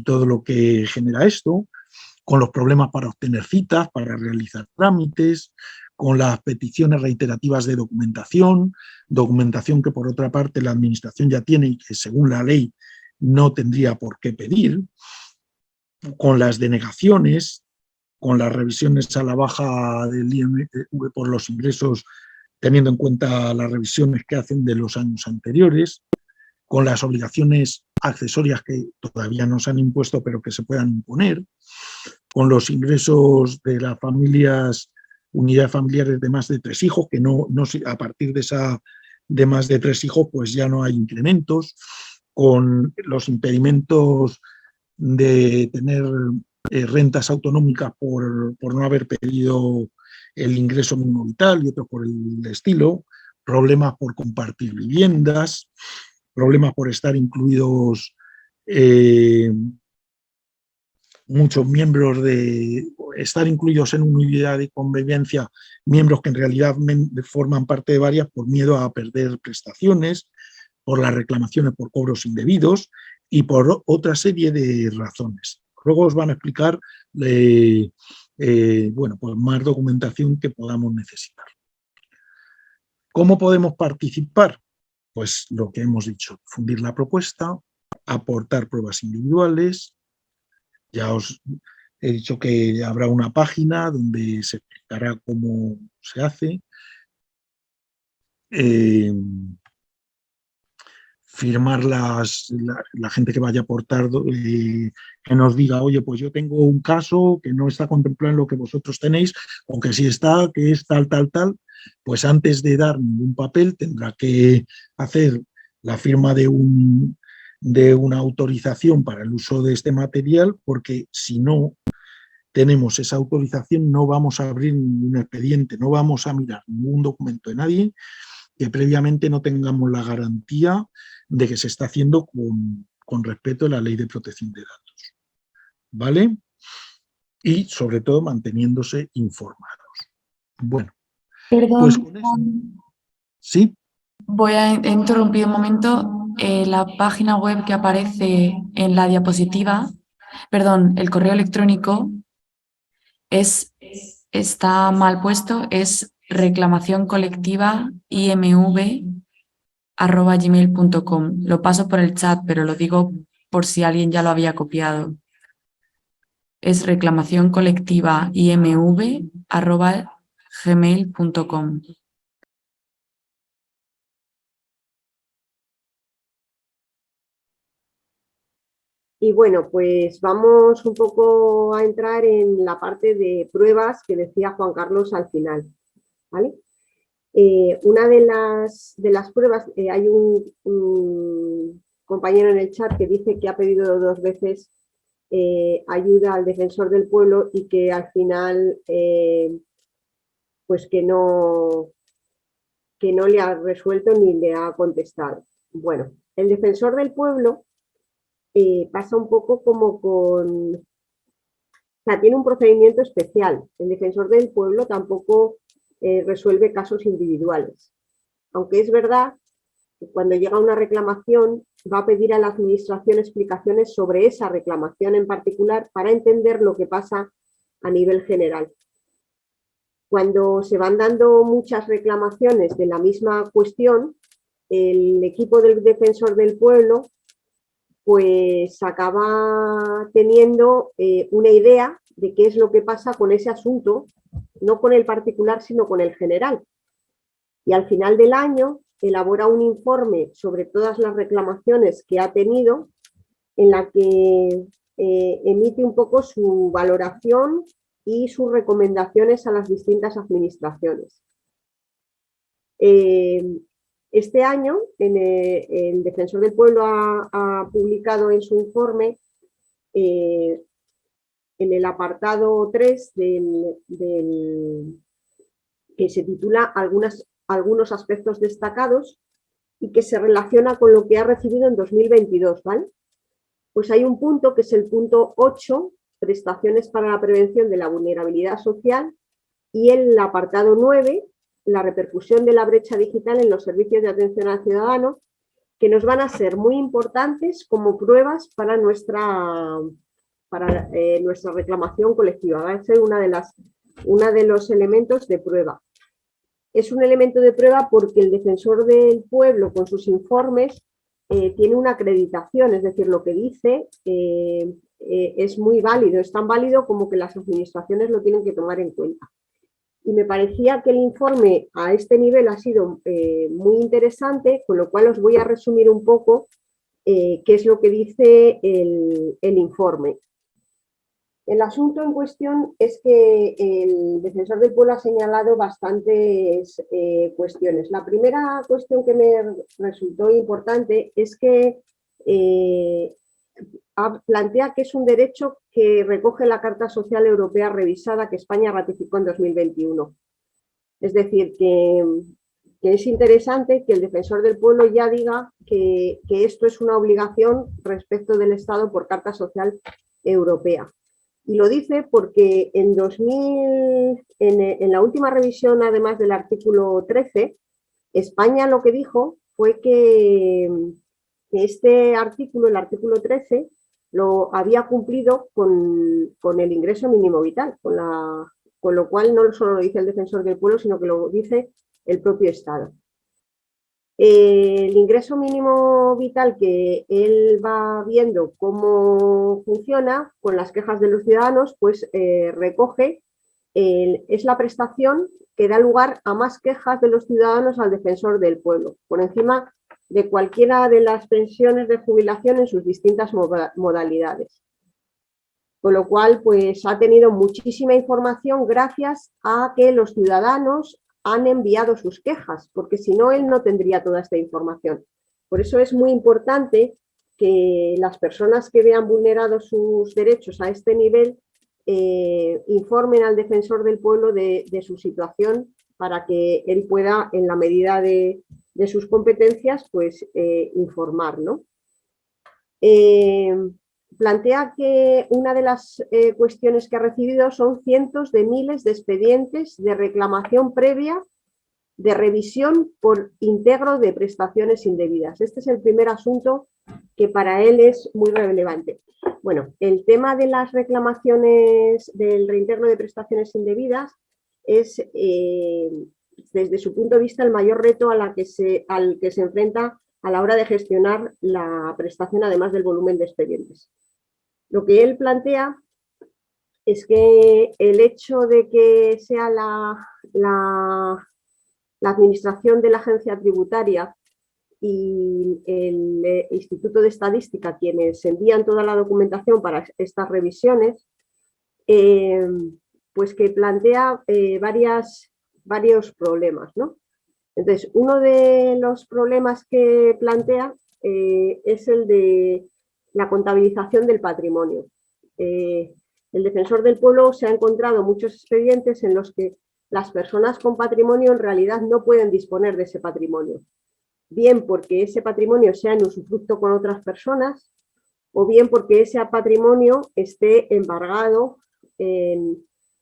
todo lo que genera esto, con los problemas para obtener citas, para realizar trámites, con las peticiones reiterativas de documentación, documentación que por otra parte la Administración ya tiene y que según la ley no tendría por qué pedir, con las denegaciones, con las revisiones a la baja del IMV por los ingresos, teniendo en cuenta las revisiones que hacen de los años anteriores, con las obligaciones accesorias que todavía no se han impuesto pero que se puedan imponer, con los ingresos de las familias, unidades familiares de más de 3 hijos, que no a partir de más de 3 hijos pues ya no hay incrementos, con los impedimentos de tener rentas autonómicas por no haber pedido el ingreso mínimo vital y otros por el estilo, problemas por compartir viviendas, problemas por estar incluidos muchos miembros de estar incluidos en una unidad de convivencia, miembros que en realidad forman parte de varias por miedo a perder prestaciones, por las reclamaciones por cobros indebidos y por otra serie de razones. Luego os van a explicar bueno, pues más documentación que podamos necesitar. ¿Cómo podemos participar? Pues lo que hemos dicho, difundir la propuesta, aportar pruebas individuales. Ya os he dicho que habrá una página donde se explicará cómo se hace. Firmar la gente que vaya a aportar, que nos diga, oye, pues yo tengo un caso que no está contemplado en lo que vosotros tenéis, o que sí está, que es tal, pues antes de dar ningún papel tendrá que hacer la firma de una autorización para el uso de este material, porque si no tenemos esa autorización no vamos a abrir ningún expediente, no vamos a mirar ningún documento de nadie que previamente no tengamos la garantía de que se está haciendo con respeto a la Ley de Protección de Datos. ¿Vale? Y sobre todo manteniéndose informados. Bueno, pues Perdón, con eso. ¿Sí? voy a interrumpir un momento. La página web que aparece en la diapositiva, perdón, el correo electrónico está mal puesto, es reclamacioncolectiva.imv@gmail.com. Lo paso por el chat, pero lo digo por si alguien ya lo había copiado. Es reclamacioncolectiva.imv@gmail.com. Y bueno, pues vamos un poco a entrar en la parte de pruebas que decía Juan Carlos al final, ¿vale? Una de las pruebas, hay un compañero en el chat que dice que ha pedido 2 veces ayuda al defensor del pueblo y que al final pues que no le ha resuelto ni le ha contestado. Bueno, el defensor del pueblo pasa un poco como con... O sea, tiene un procedimiento especial. El defensor del pueblo tampoco resuelve casos individuales. Aunque es verdad que cuando llega una reclamación va a pedir a la administración explicaciones sobre esa reclamación en particular para entender lo que pasa a nivel general. Cuando se van dando muchas reclamaciones de la misma cuestión, el equipo del defensor del pueblo pues acaba teniendo una idea de qué es lo que pasa con ese asunto, no con el particular, sino con el general. Y al final del año elabora un informe sobre todas las reclamaciones que ha tenido, en la que emite un poco su valoración y sus recomendaciones a las distintas administraciones. Este año, el Defensor del Pueblo ha publicado en su informe en el apartado 3 que se titula algunos aspectos destacados y que se relaciona con lo que ha recibido en 2022, ¿vale? Pues hay un punto que es el punto 8, prestaciones para la prevención de la vulnerabilidad social, y el apartado 9, la repercusión de la brecha digital en los servicios de atención al ciudadano, que nos van a ser muy importantes como pruebas para nuestra reclamación colectiva. Va a ser uno de los elementos de prueba. Es un elemento de prueba porque el defensor del pueblo, con sus informes, tiene una acreditación, es decir, lo que dice es muy válido, es tan válido como que las administraciones lo tienen que tomar en cuenta. Y me parecía que el informe a este nivel ha sido muy interesante, con lo cual os voy a resumir un poco qué es lo que dice el informe. El asunto en cuestión es que el defensor del pueblo ha señalado bastantes cuestiones. La primera cuestión que me resultó importante es que plantea que es un derecho que recoge la Carta Social Europea revisada que España ratificó en 2021. Es decir, que es interesante que el defensor del pueblo ya diga que esto es una obligación respecto del Estado por Carta Social Europea. Y lo dice porque en la última revisión, además del artículo 13, España lo que dijo fue que este artículo, el artículo 13, lo había cumplido con el ingreso mínimo vital, con lo cual no solo lo dice el defensor del pueblo, sino que lo dice el propio Estado. El ingreso mínimo vital, que él va viendo cómo funciona con las quejas de los ciudadanos, pues recoge, es la prestación que da lugar a más quejas de los ciudadanos al defensor del pueblo, por encima de cualquiera de las pensiones de jubilación en sus distintas modalidades. Con lo cual, pues ha tenido muchísima información gracias a que los ciudadanos han enviado sus quejas, porque si no, él no tendría toda esta información. Por eso es muy importante que las personas que vean vulnerados sus derechos a este nivel informen al defensor del pueblo de su situación para que él pueda, en la medida de sus competencias, pues informar, ¿no? Plantea que una de las cuestiones que ha recibido son cientos de miles de expedientes de reclamación previa de revisión por integro de prestaciones indebidas. Este es el primer asunto que para él es muy relevante. Bueno, el tema de las reclamaciones del reintegro de prestaciones indebidas es, desde su punto de vista, el mayor reto al que se enfrenta a la hora de gestionar la prestación, además del volumen de expedientes. Lo que él plantea es que el hecho de que sea la administración de la agencia tributaria y el Instituto de Estadística quienes envían toda la documentación para estas revisiones, pues que plantea varios problemas, ¿no? Entonces, uno de los problemas que plantea es el de la contabilización del patrimonio. El defensor del pueblo se ha encontrado muchos expedientes en los que las personas con patrimonio en realidad no pueden disponer de ese patrimonio, bien porque ese patrimonio sea en usufructo con otras personas o bien porque ese patrimonio esté embargado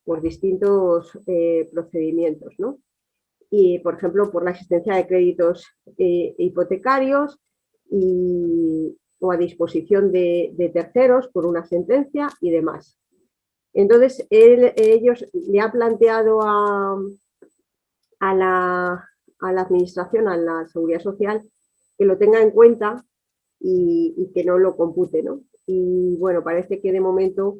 por distintos procedimientos, ¿no? Y, por ejemplo, por la existencia de créditos hipotecarios o a disposición de terceros por una sentencia y demás. Entonces, ellos le ha planteado a la administración, a la Seguridad Social, que lo tenga en cuenta y que no lo compute, ¿no? Y bueno, parece que de momento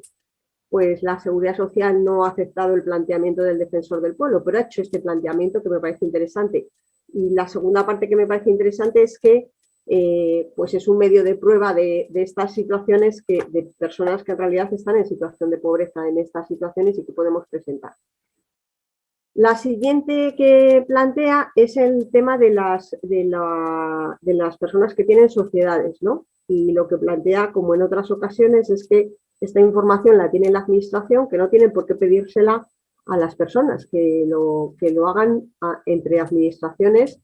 pues la Seguridad Social no ha aceptado el planteamiento del defensor del pueblo, pero ha hecho este planteamiento que me parece interesante. Y la segunda parte que me parece interesante es que pues es un medio de prueba de estas situaciones, de personas que en realidad están en situación de pobreza en estas situaciones y que podemos presentar. La siguiente que plantea es el tema de las personas que tienen sociedades, ¿no? Y lo que plantea, como en otras ocasiones, es que Esta información la tiene la administración, que no tienen por qué pedírsela a las personas, que lo hagan entre administraciones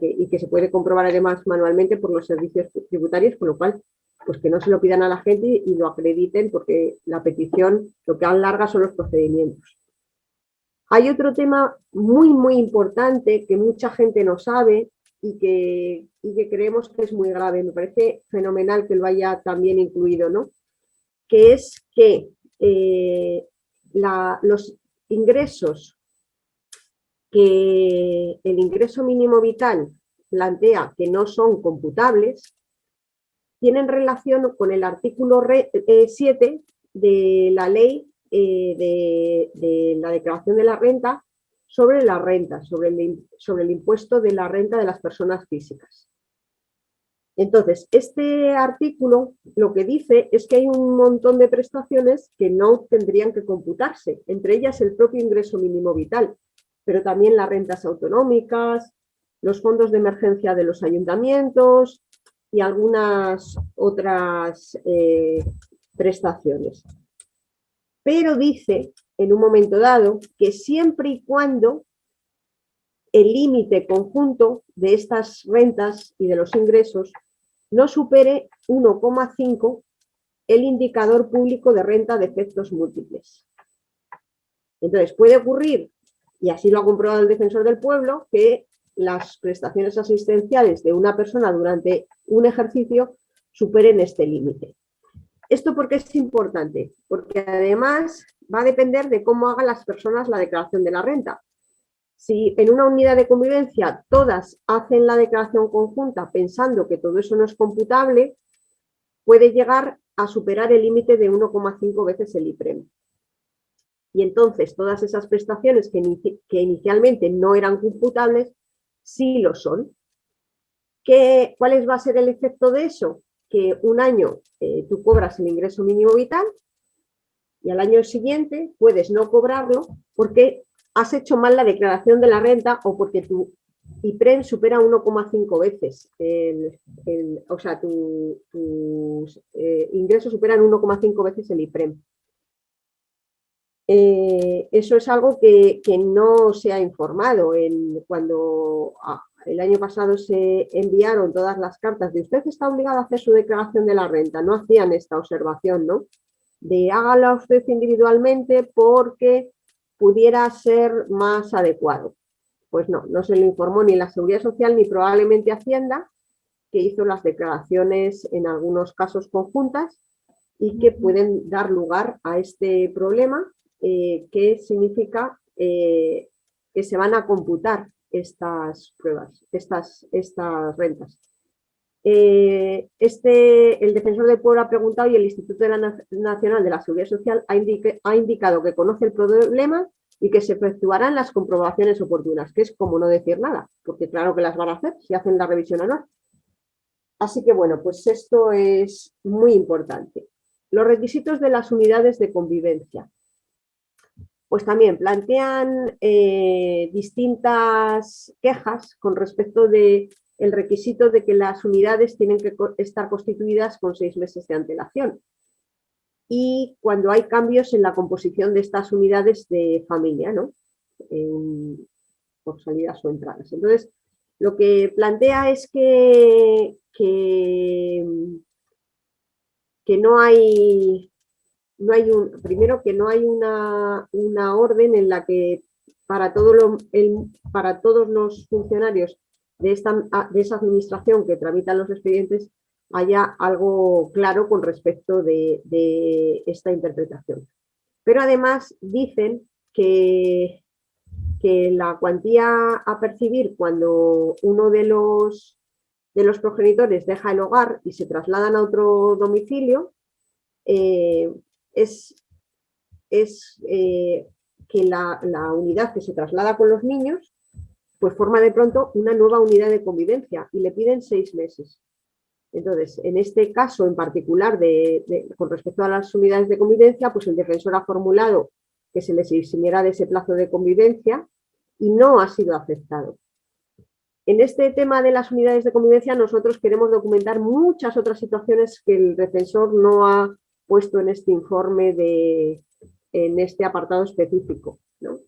y que se puede comprobar además manualmente por los servicios tributarios, con lo cual pues que no se lo pidan a la gente y lo acrediten, porque la petición lo que alarga son los procedimientos. Hay otro tema muy, muy importante que mucha gente no sabe y que creemos que es muy grave. Me parece fenomenal que lo haya también incluido, ¿no? Que es que los ingresos que el ingreso mínimo vital plantea que no son computables tienen relación con el artículo 7 de la ley de la declaración de la renta sobre la renta, sobre el impuesto de la renta de las personas físicas. Entonces, este artículo lo que dice es que hay un montón de prestaciones que no tendrían que computarse, entre ellas el propio ingreso mínimo vital, pero también las rentas autonómicas, los fondos de emergencia de los ayuntamientos y algunas otras prestaciones. Pero dice, en un momento dado, que siempre y cuando el límite conjunto de estas rentas y de los ingresos no supere 1,5 el indicador público de renta de efectos múltiples. Entonces, puede ocurrir, y así lo ha comprobado el Defensor del Pueblo, que las prestaciones asistenciales de una persona durante un ejercicio superen este límite. ¿Esto por qué es importante? Porque además va a depender de cómo hagan las personas la declaración de la renta. Si en una unidad de convivencia todas hacen la declaración conjunta pensando que todo eso no es computable, puede llegar a superar el límite de 1,5 veces el IPREM. Y entonces todas esas prestaciones que inicialmente no eran computables, sí lo son. ¿Cuál va a ser el efecto de eso? Que un año tú cobras el ingreso mínimo vital y al año siguiente puedes no cobrarlo porque has hecho mal la declaración de la renta o porque tu IPREM supera 1,5 veces. O sea, tus ingresos superan 1,5 veces el IPREM. Eso es algo que no se ha informado. Cuando el año pasado se enviaron todas las cartas de usted está obligado a hacer su declaración de la renta, no hacían esta observación, ¿no? De hágala usted individualmente porque pudiera ser más adecuado. Pues no, no se le informó ni la Seguridad Social ni probablemente Hacienda, que hizo las declaraciones en algunos casos conjuntas y que pueden dar lugar a este problema, que significa que se van a computar estas pruebas, estas rentas. El Defensor del Pueblo ha preguntado y el Instituto Nacional de la Seguridad Social ha indicado que conoce el problema y que se efectuarán las comprobaciones oportunas, que es como no decir nada, porque claro que las van a hacer si hacen la revisión anual. Así que bueno, pues esto es muy importante. Los requisitos de las unidades de convivencia. Pues también plantean distintas quejas con respecto del requisito de que las unidades tienen que estar constituidas con 6 meses de antelación. Y cuando hay cambios en la composición de estas unidades de familia, ¿no? Por salidas o entradas. Entonces, lo que plantea es que no hay primero que no hay una orden en la que para todos los funcionarios de esa administración que tramitan los expedientes haya algo claro con respecto de esta interpretación. Pero además dicen que la cuantía a percibir cuando uno de los progenitores deja el hogar y se trasladan a otro domicilio es que la unidad que se traslada con los niños pues forma de pronto una nueva unidad de convivencia y le piden 6 meses. Entonces, en este caso en particular con respecto a las unidades de convivencia, pues el defensor ha formulado que se les eximiera de ese plazo de convivencia y no ha sido aceptado. En este tema de las unidades de convivencia nosotros queremos documentar muchas otras situaciones que el defensor no ha puesto en este informe, en este apartado específico, ¿no?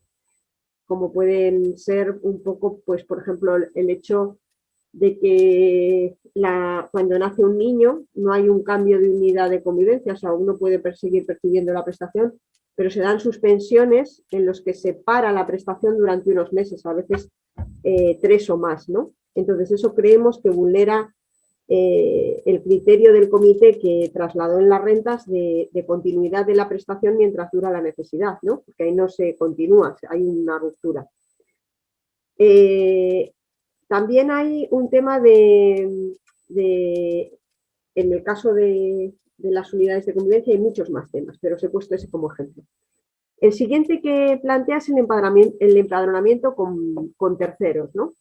Como pueden ser un poco, pues por ejemplo, el hecho de que cuando nace un niño no hay un cambio de unidad de convivencia, o sea, uno puede seguir percibiendo la prestación, pero se dan suspensiones en los que se para la prestación durante unos meses, a veces 3 o más, ¿no? Entonces eso creemos que vulnera el criterio del comité que trasladó en las rentas de continuidad de la prestación mientras dura la necesidad, ¿no? Porque ahí no se continúa, hay una ruptura. También hay un tema en el caso de las unidades de convivencia hay muchos más temas, pero os he puesto ese como ejemplo. El siguiente que plantea es el empadronamiento con terceros, ¿no?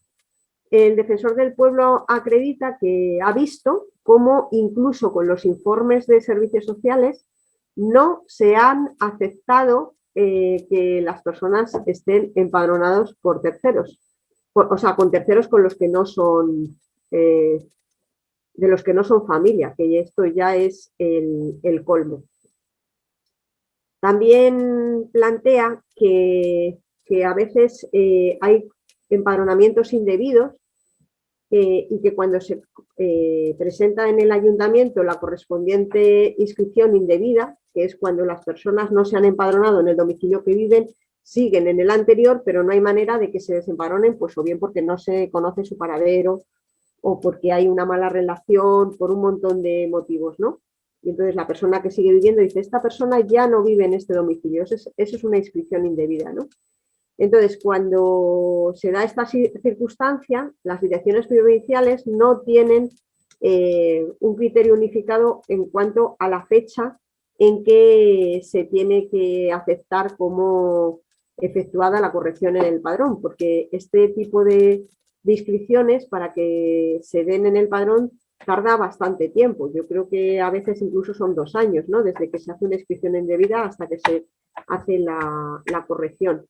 El defensor del pueblo acredita que ha visto cómo incluso con los informes de servicios sociales no se han aceptado que las personas estén empadronados por terceros, o sea, con terceros con los que no son, de los que no son familia, que esto ya es el colmo. También plantea que a veces hay empadronamientos indebidos y que cuando se presenta en el ayuntamiento la correspondiente inscripción indebida, que es cuando las personas no se han empadronado en el domicilio que viven, siguen en el anterior, pero no hay manera de que se desempadronen, pues o bien porque no se conoce su paradero o porque hay una mala relación, por un montón de motivos, ¿no? Y entonces la persona que sigue viviendo dice, esta persona ya no vive en este domicilio, eso es una inscripción indebida, ¿no? Entonces, cuando se da esta circunstancia, las direcciones provinciales no tienen un criterio unificado en cuanto a la fecha en que se tiene que aceptar como efectuada la corrección en el padrón, porque este tipo de inscripciones para que se den en el padrón tarda bastante tiempo. Yo creo que a veces incluso son 2 años, ¿no? Desde que se hace una inscripción indebida hasta que se hace la corrección.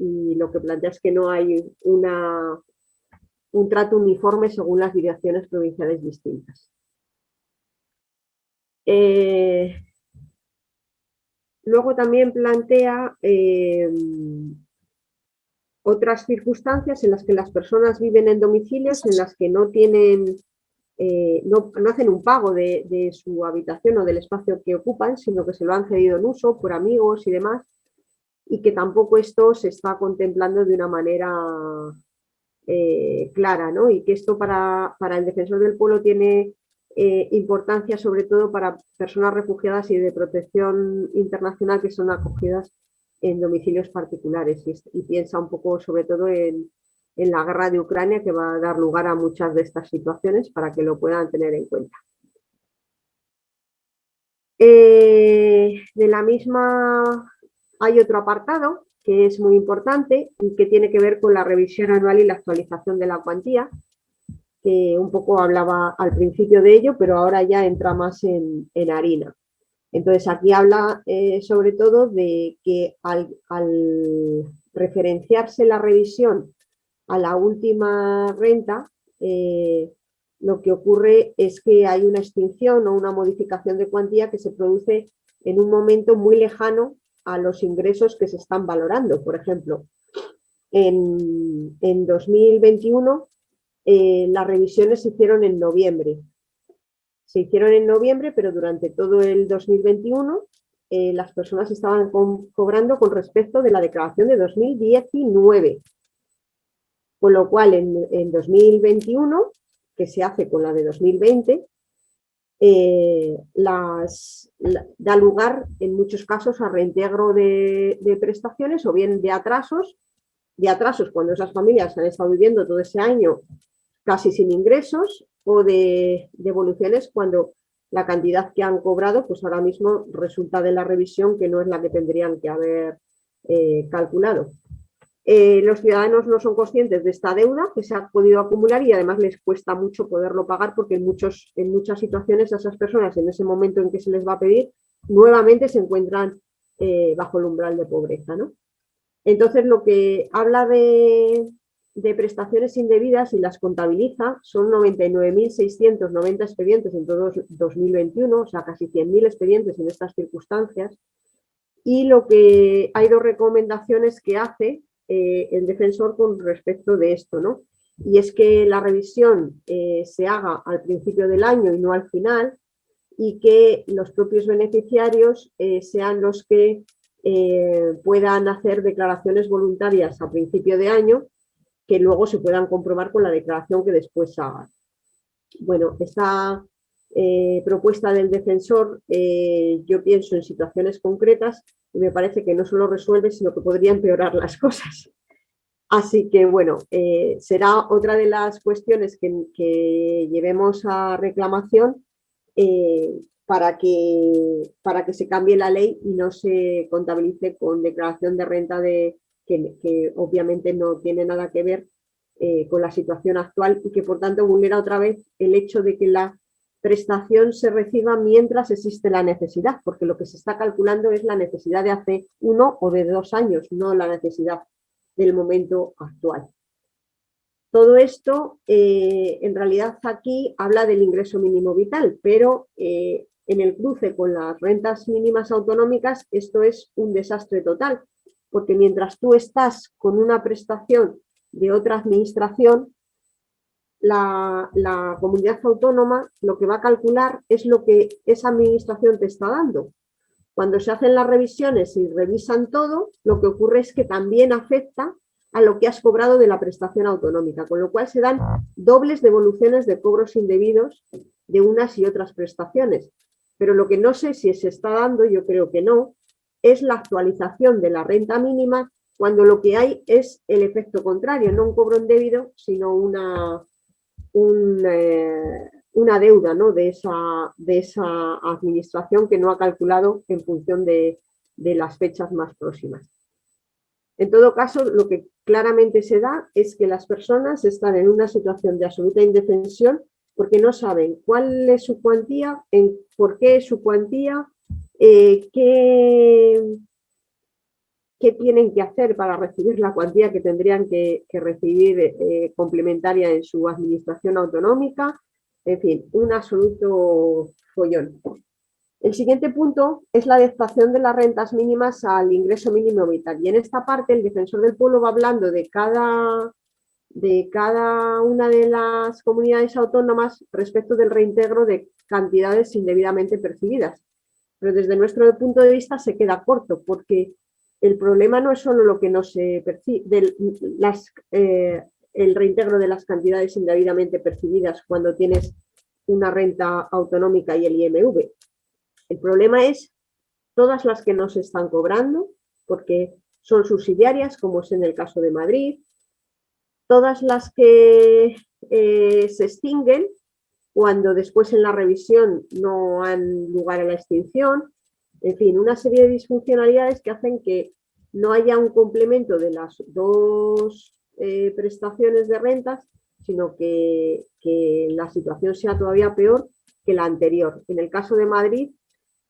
Y lo que plantea es que no hay un trato uniforme según las direcciones provinciales distintas. Luego también plantea otras circunstancias en las que las personas viven en domicilios en las que no tienen, no hacen un pago de su habitación o del espacio que ocupan, sino que se lo han cedido en uso por amigos y demás, y que tampoco esto se está contemplando de una manera clara, ¿no? Y que esto para el defensor del pueblo tiene importancia sobre todo para personas refugiadas y de protección internacional que son acogidas en domicilios particulares, y piensa un poco sobre todo en la guerra de Ucrania, que va a dar lugar a muchas de estas situaciones para que lo puedan tener en cuenta. De la misma hay otro apartado que es muy importante y que tiene que ver con la revisión anual y la actualización de la cuantía, que un poco hablaba al principio de ello, pero ahora ya entra más en harina. Entonces aquí habla sobre todo de que al referenciarse la revisión a la última renta, lo que ocurre es que hay una extinción o una modificación de cuantía que se produce en un momento muy lejano a los ingresos que se están valorando. Por ejemplo, en 2021 las revisiones se hicieron en noviembre. Se hicieron en noviembre, pero durante todo el 2021 las personas estaban cobrando con respecto de la declaración de 2019. Con lo cual, en 2021, que se hace con la de 2020, da lugar en muchos casos a reintegro de prestaciones o bien de atrasos cuando esas familias han estado viviendo todo ese año casi sin ingresos, o de devoluciones cuando la cantidad que han cobrado pues ahora mismo resulta de la revisión que no es la que tendrían que haber calculado. Los ciudadanos no son conscientes de esta deuda que se ha podido acumular y además les cuesta mucho poderlo pagar porque en muchas situaciones a esas personas en ese momento en que se les va a pedir nuevamente se encuentran bajo el umbral de pobreza, ¿no? Entonces lo que habla de de prestaciones indebidas y las contabiliza son 99.690 expedientes en todo 2021, o sea, casi 100.000 expedientes en estas circunstancias. Y lo que hay dos recomendaciones que hace el defensor con respecto de esto, ¿no? Y es que la revisión se haga al principio del año y no al final, y que los propios beneficiarios sean los que puedan hacer declaraciones voluntarias a principio de año, que luego se puedan comprobar con la declaración que después hagan. Bueno, esta propuesta del defensor, yo pienso en situaciones concretas y me parece que no solo resuelve, sino que podría empeorar las cosas. Así que, bueno, será otra de las cuestiones que llevemos a reclamación para que se cambie la ley y no se contabilice con declaración de renta que obviamente no tiene nada que ver con la situación actual y que por tanto vulnera otra vez el hecho de que la prestación se reciba mientras existe la necesidad, porque lo que se está calculando es la necesidad de hace 1 o de 2 años, no la necesidad del momento actual. Todo esto, en realidad aquí habla del ingreso mínimo vital, pero en el cruce con las rentas mínimas autonómicas esto es un desastre total, porque mientras tú estás con una prestación de otra administración, la comunidad autónoma lo que va a calcular es lo que esa administración te está dando. Cuando se hacen las revisiones y revisan todo, lo que ocurre es que también afecta a lo que has cobrado de la prestación autonómica, con lo cual se dan dobles devoluciones de cobros indebidos de unas y otras prestaciones. Pero lo que no sé si se está dando, yo creo que no, es la actualización de la renta mínima cuando lo que hay es el efecto contrario, no un cobro indebido, sino una deuda, ¿no?, de esa administración que no ha calculado en función de las fechas más próximas. En todo caso, lo que claramente se da es que las personas están en una situación de absoluta indefensión porque no saben cuál es su cuantía, por qué es su cuantía, qué tienen que hacer para recibir la cuantía que tendrían que recibir complementaria en su administración autonómica. En fin, un absoluto follón. El siguiente punto es la adaptación de las rentas mínimas al ingreso mínimo vital. Y en esta parte el defensor del pueblo va hablando de cada una de las comunidades autónomas respecto del reintegro de cantidades indebidamente percibidas. Pero desde nuestro punto de vista se queda corto, porque el problema no es solo lo que no se percibe, el reintegro de las cantidades indebidamente percibidas cuando tienes una renta autonómica y el IMV. El problema es todas las que no se están cobrando, porque son subsidiarias, como es en el caso de Madrid, todas las que se extinguen cuando después en la revisión no han lugar a la extinción, en fin, una serie de disfuncionalidades que hacen que no haya un complemento de las dos prestaciones de rentas, sino que la situación sea todavía peor que la anterior. En el caso de Madrid,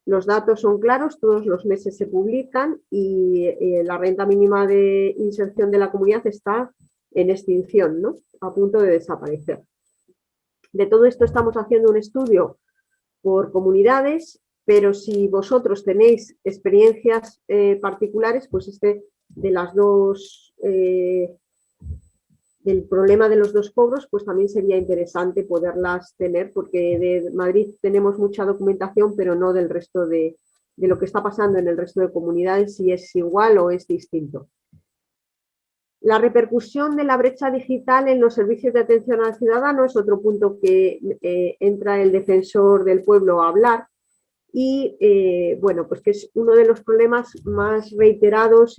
los datos son claros, todos los meses se publican y la renta mínima de inserción de la comunidad está en extinción, ¿no?, a punto de desaparecer. De todo esto estamos haciendo un estudio por comunidades, pero si vosotros tenéis experiencias particulares, pues de las dos, del problema de los dos cobros, pues también sería interesante poderlas tener, porque de Madrid tenemos mucha documentación, pero no del resto de lo que está pasando en el resto de comunidades, si es igual o es distinto. La repercusión de la brecha digital en los servicios de atención al ciudadano es otro punto que entra el defensor del pueblo a hablar y, bueno, pues que es uno de los problemas más reiterados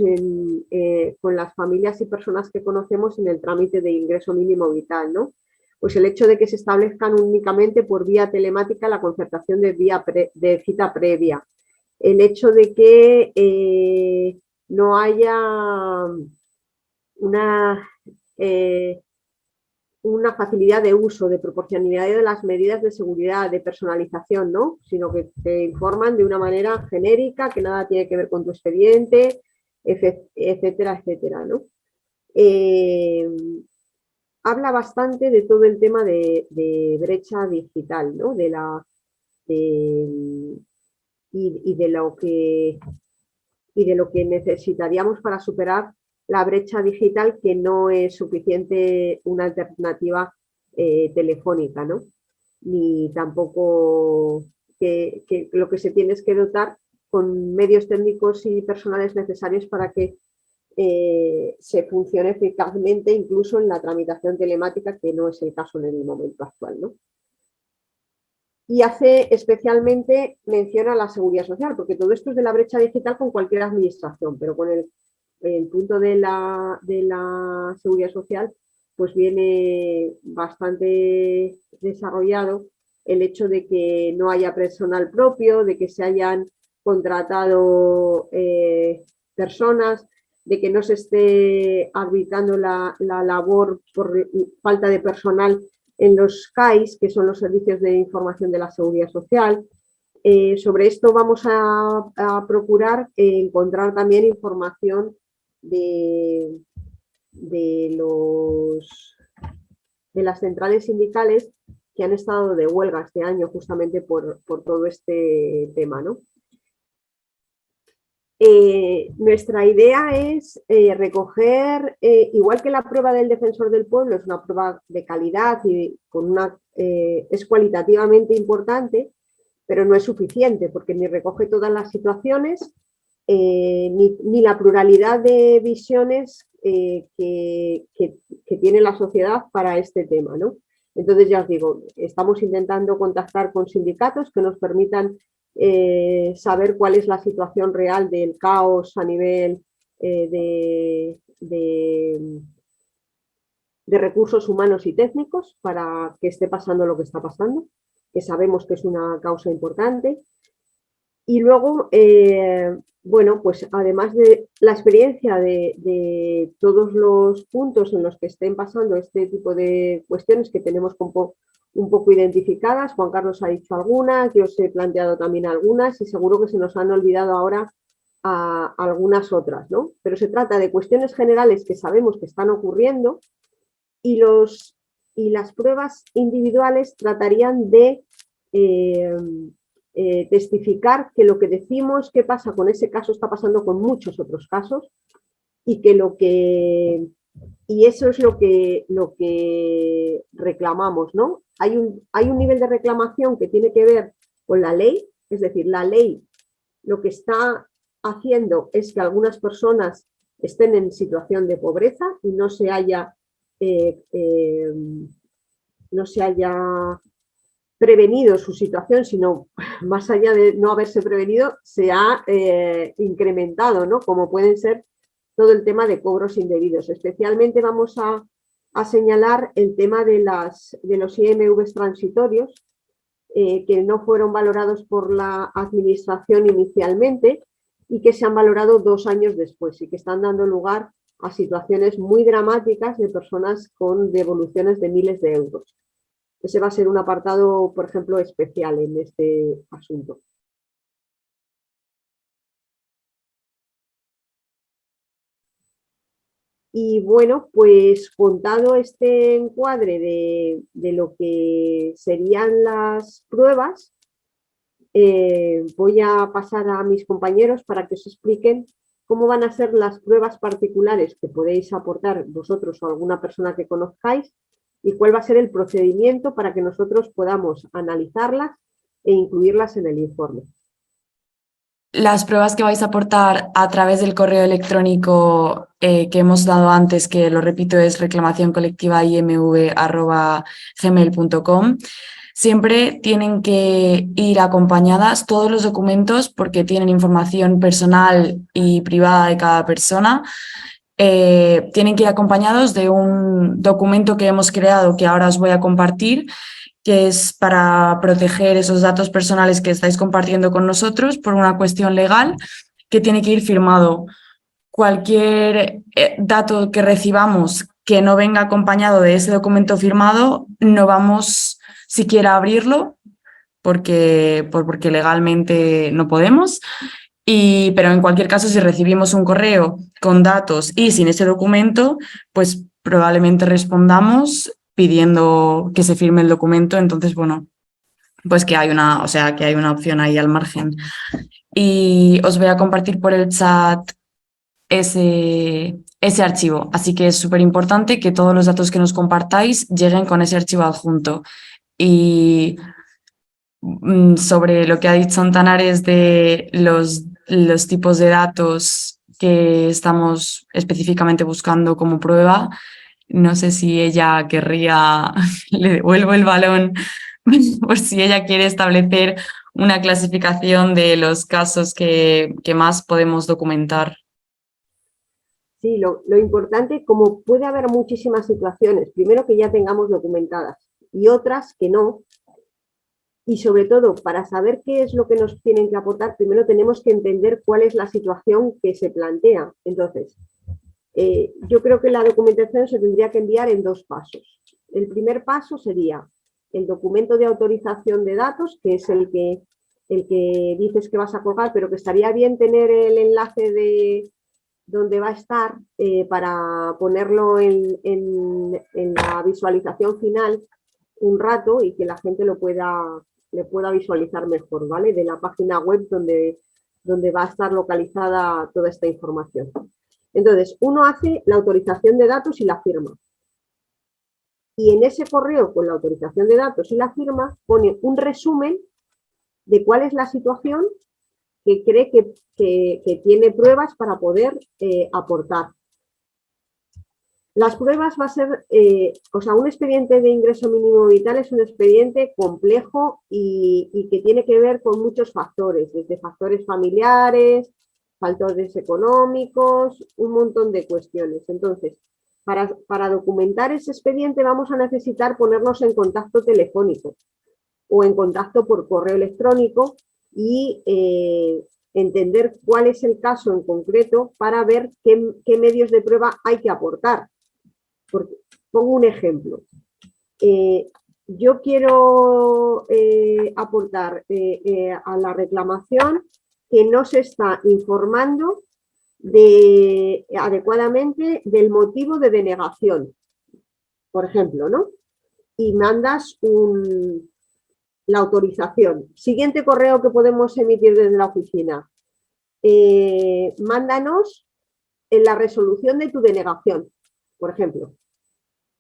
con las familias y personas que conocemos en el trámite de ingreso mínimo vital, ¿no? Pues el hecho de que se establezcan únicamente por vía telemática la concertación de cita previa, el hecho de que no haya una facilidad de uso, de proporcionalidad de las medidas de seguridad, de personalización, ¿no?, sino que te informan de una manera genérica, que nada tiene que ver con tu expediente, etcétera, etcétera, ¿no? habla bastante de todo el tema de brecha digital, ¿no? Y de lo que necesitaríamos para superar la brecha digital, que no es suficiente una alternativa telefónica, ¿no? Ni tampoco que lo que se tiene es que dotar con medios técnicos y personales necesarios para que se funcione eficazmente incluso en la tramitación telemática, que no es el caso en el momento actual, ¿no? Y hace especialmente mención a la seguridad social, porque todo esto es de la brecha digital con cualquier administración, pero con el punto de la seguridad social, pues viene bastante desarrollado el hecho de que no haya personal propio, de que se hayan contratado personas, de que no se esté arbitrando la labor por falta de personal en los CAIS, que son los servicios de información de la seguridad social. Sobre esto vamos a procurar encontrar también información de las centrales sindicales que han estado de huelga este año justamente por todo este tema, ¿no? Nuestra idea es recoger, igual que la prueba del defensor del pueblo es una prueba de calidad y es cualitativamente importante, pero no es suficiente porque ni recoge todas las situaciones ni la pluralidad de visiones que tiene la sociedad para este tema, ¿no? Entonces, ya os digo, estamos intentando contactar con sindicatos que nos permitan saber cuál es la situación real del caos a nivel de recursos humanos y técnicos para que esté pasando lo que está pasando, que sabemos que es una causa importante. Y luego, bueno, pues además de la experiencia de todos los puntos en los que estén pasando este tipo de cuestiones que tenemos un poco identificadas, Juan Carlos ha dicho algunas, yo os he planteado también algunas y seguro que se nos han olvidado ahora algunas otras, ¿no? Pero se trata de cuestiones generales que sabemos que están ocurriendo y las pruebas individuales tratarían de testificar que lo que decimos que pasa con ese caso está pasando con muchos otros casos y eso es lo que reclamamos, ¿no? Hay un nivel de reclamación que tiene que ver con la ley, es decir, la ley lo que está haciendo es que algunas personas estén en situación de pobreza y no se haya prevenido su situación, sino más allá de no haberse prevenido, se ha incrementado, ¿no? Como pueden ser todo el tema de cobros indebidos. Especialmente vamos a señalar el tema de los IMVs transitorios, que no fueron valorados por la administración inicialmente y que se han valorado 2 años después y que están dando lugar a situaciones muy dramáticas de personas con devoluciones de miles de euros. Ese va a ser un apartado, por ejemplo, especial en este asunto. Y bueno, pues contado este encuadre de lo que serían las pruebas, voy a pasar a mis compañeros para que os expliquen cómo van a ser las pruebas particulares que podéis aportar vosotros o alguna persona que conozcáis y cuál va a ser el procedimiento para que nosotros podamos analizarlas e incluirlas en el informe. Las pruebas que vais a aportar a través del correo electrónico que hemos dado antes, que lo repito, es reclamacioncolectiva.imv@gmail.com, siempre tienen que ir acompañadas todos los documentos porque tienen información personal y privada de cada persona. Tienen que ir acompañados de un documento que hemos creado que ahora os voy a compartir, que es para proteger esos datos personales que estáis compartiendo con nosotros por una cuestión legal, que tiene que ir firmado. Cualquier dato que recibamos que no venga acompañado de ese documento firmado, no vamos siquiera a abrirlo porque legalmente no podemos. Pero en cualquier caso, si recibimos un correo con datos y sin ese documento, pues probablemente respondamos pidiendo que se firme el documento. Entonces, bueno, pues que hay una, o sea, que hay una opción ahí al margen. Y os voy a compartir por el chat ese archivo. Así que es súper importante que todos los datos que nos compartáis lleguen con ese archivo adjunto. Y sobre lo que ha dicho Antanares de los tipos de datos que estamos específicamente buscando como prueba, no sé si ella querría, le devuelvo el balón, por si ella quiere establecer una clasificación de los casos que más podemos documentar. Sí, lo importante, como puede haber muchísimas situaciones, primero que ya tengamos documentadas y otras que no, y sobre todo para saber qué es lo que nos tienen que aportar, primero tenemos que entender cuál es la situación que se plantea. Entonces, yo creo que la documentación se tendría que enviar en 2 pasos. El primer paso sería el documento de autorización de datos, que es el que dices que vas a colgar, pero que estaría bien tener el enlace de donde va a estar para ponerlo en la visualización final un rato y que la gente le pueda visualizar mejor, ¿vale? De la página web donde va a estar localizada toda esta información. Entonces, uno hace la autorización de datos y la firma. Y en ese correo con la autorización de datos y la firma pone un resumen de cuál es la situación que cree que tiene pruebas para poder aportar. Las pruebas va a ser, un expediente de ingreso mínimo vital es un expediente complejo y que tiene que ver con muchos factores, desde factores familiares, factores económicos, un montón de cuestiones. Entonces, para documentar ese expediente vamos a necesitar ponernos en contacto telefónico o en contacto por correo electrónico y entender cuál es el caso en concreto para ver qué medios de prueba hay que aportar. Porque, pongo un ejemplo. Yo quiero aportar a la reclamación que no se está informando adecuadamente del motivo de denegación, por ejemplo, ¿no? Y mandas la autorización. Siguiente correo que podemos emitir desde la oficina. Mándanos la resolución de tu denegación, por ejemplo.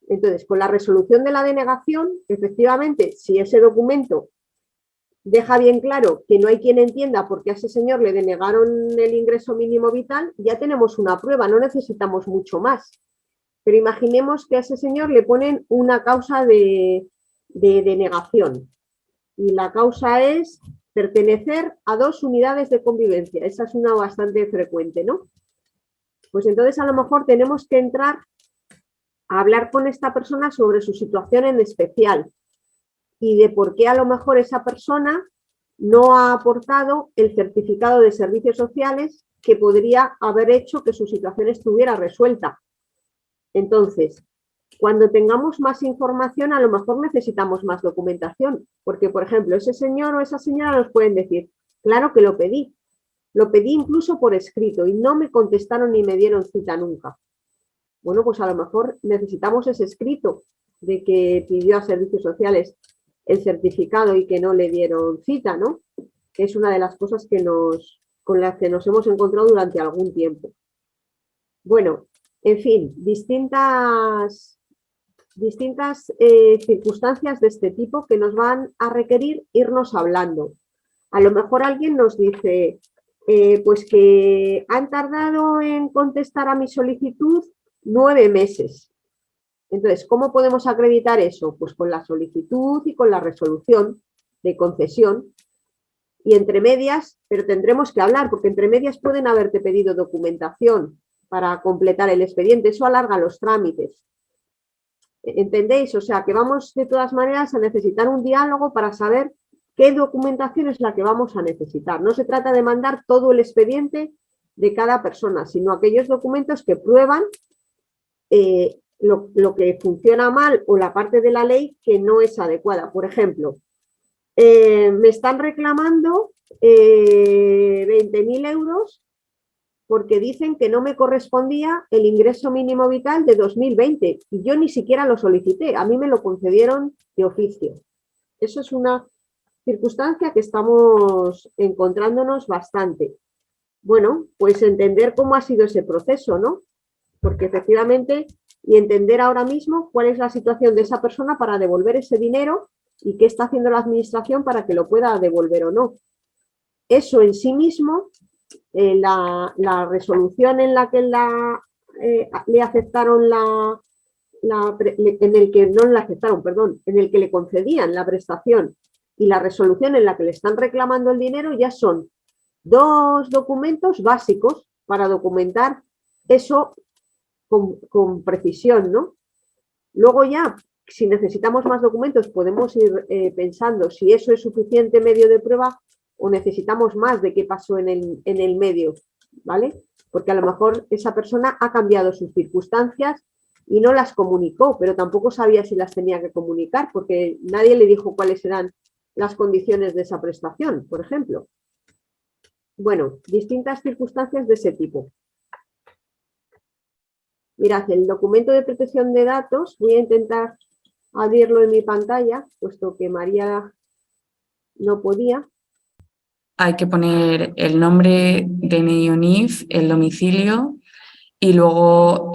Entonces, con la resolución de la denegación, efectivamente, si ese documento deja bien claro que no hay quien entienda por qué a ese señor le denegaron el ingreso mínimo vital, ya tenemos una prueba, no necesitamos mucho más. Pero imaginemos que a ese señor le ponen una causa de denegación y la causa es pertenecer a 2 unidades de convivencia. Esa es una bastante frecuente, ¿no? Pues entonces a lo mejor tenemos que entrar a hablar con esta persona sobre su situación en especial y de por qué a lo mejor esa persona no ha aportado el certificado de servicios sociales que podría haber hecho que su situación estuviera resuelta. Entonces, cuando tengamos más información, a lo mejor necesitamos más documentación, porque, por ejemplo, ese señor o esa señora nos pueden decir, claro que lo pedí incluso por escrito y no me contestaron ni me dieron cita nunca. Bueno, pues a lo mejor necesitamos ese escrito de que pidió a servicios sociales el certificado y que no le dieron cita, ¿no? Que es una de las cosas con las que nos hemos encontrado durante algún tiempo. Bueno, en fin, distintas circunstancias de este tipo que nos van a requerir irnos hablando. A lo mejor alguien nos dice, pues que han tardado en contestar a mi solicitud 9 meses. Entonces, ¿cómo podemos acreditar eso? Pues con la solicitud y con la resolución de concesión. Y entre medias, pero tendremos que hablar, porque entre medias pueden haberte pedido documentación para completar el expediente. Eso alarga los trámites. ¿Entendéis? O sea, que vamos de todas maneras a necesitar un diálogo para saber qué documentación es la que vamos a necesitar. No se trata de mandar todo el expediente de cada persona, sino aquellos documentos que prueban lo que funciona mal o la parte de la ley que no es adecuada. Por ejemplo, me están reclamando 20.000 euros porque dicen que no me correspondía el ingreso mínimo vital de 2020 y yo ni siquiera lo solicité, a mí me lo concedieron de oficio. Eso es una circunstancia que estamos encontrándonos bastante. Bueno, pues entender cómo ha sido ese proceso, ¿no? Porque efectivamente, y entender ahora mismo cuál es la situación de esa persona para devolver ese dinero y qué está haciendo la administración para que lo pueda devolver o no. Eso en sí mismo, la resolución en la que le aceptaron en el que no le aceptaron, perdón, en el que le concedían la prestación y la resolución en la que le están reclamando el dinero ya son dos documentos básicos para documentar eso con precisión, ¿no? Luego ya, si necesitamos más documentos, podemos ir pensando si eso es suficiente medio de prueba o necesitamos más de qué pasó en el medio, ¿vale? Porque a lo mejor esa persona ha cambiado sus circunstancias y no las comunicó, pero tampoco sabía si las tenía que comunicar porque nadie le dijo cuáles eran las condiciones de esa prestación, por ejemplo. Bueno, distintas circunstancias de ese tipo. Mirad, el documento de protección de datos, voy a intentar abrirlo en mi pantalla, puesto que María no podía. Hay que poner el nombre, DNI o NIF, el domicilio y luego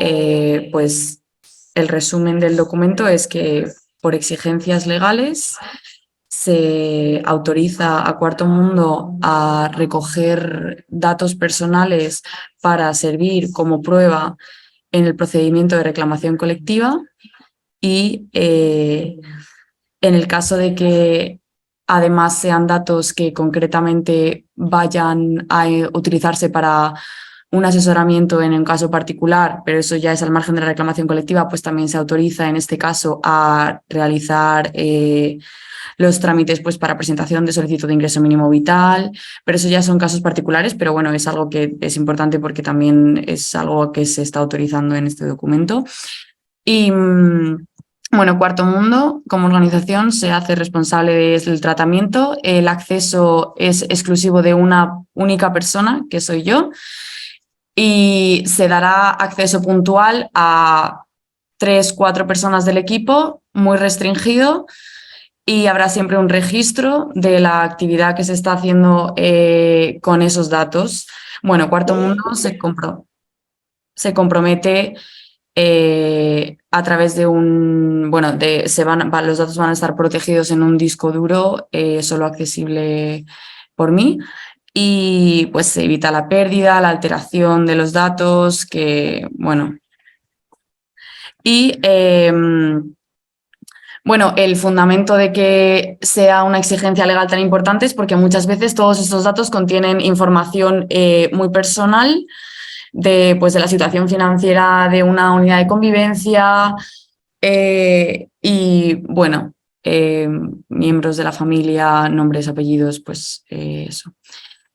pues el resumen del documento es que por exigencias legales se autoriza a Cuarto Mundo a recoger datos personales para servir como prueba en el procedimiento de reclamación colectiva y en el caso de que además sean datos que concretamente vayan a utilizarse para un asesoramiento en un caso particular, pero eso ya es al margen de la reclamación colectiva, pues también se autoriza en este caso a realizar los trámites pues, para presentación de solicitud de ingreso mínimo vital, pero eso ya son casos particulares, pero bueno, es algo que es importante porque también es algo que se está autorizando en este documento. Y bueno, Cuarto Mundo, como organización, se hace responsable del tratamiento. El acceso es exclusivo de una única persona, que soy yo, y se dará acceso puntual a 3-4 personas del equipo, muy restringido, y habrá siempre un registro de la actividad que se está haciendo con esos datos. Bueno, Cuarto Mundo se compromete a través de un, bueno, los datos van a estar protegidos en un disco duro solo accesible por mí y pues se evita la pérdida, la alteración de los datos, que bueno. Y bueno, el fundamento de que sea una exigencia legal tan importante es porque muchas veces todos estos datos contienen información muy personal pues, de la situación financiera de una unidad de convivencia y, bueno, miembros de la familia, nombres, apellidos, pues eso.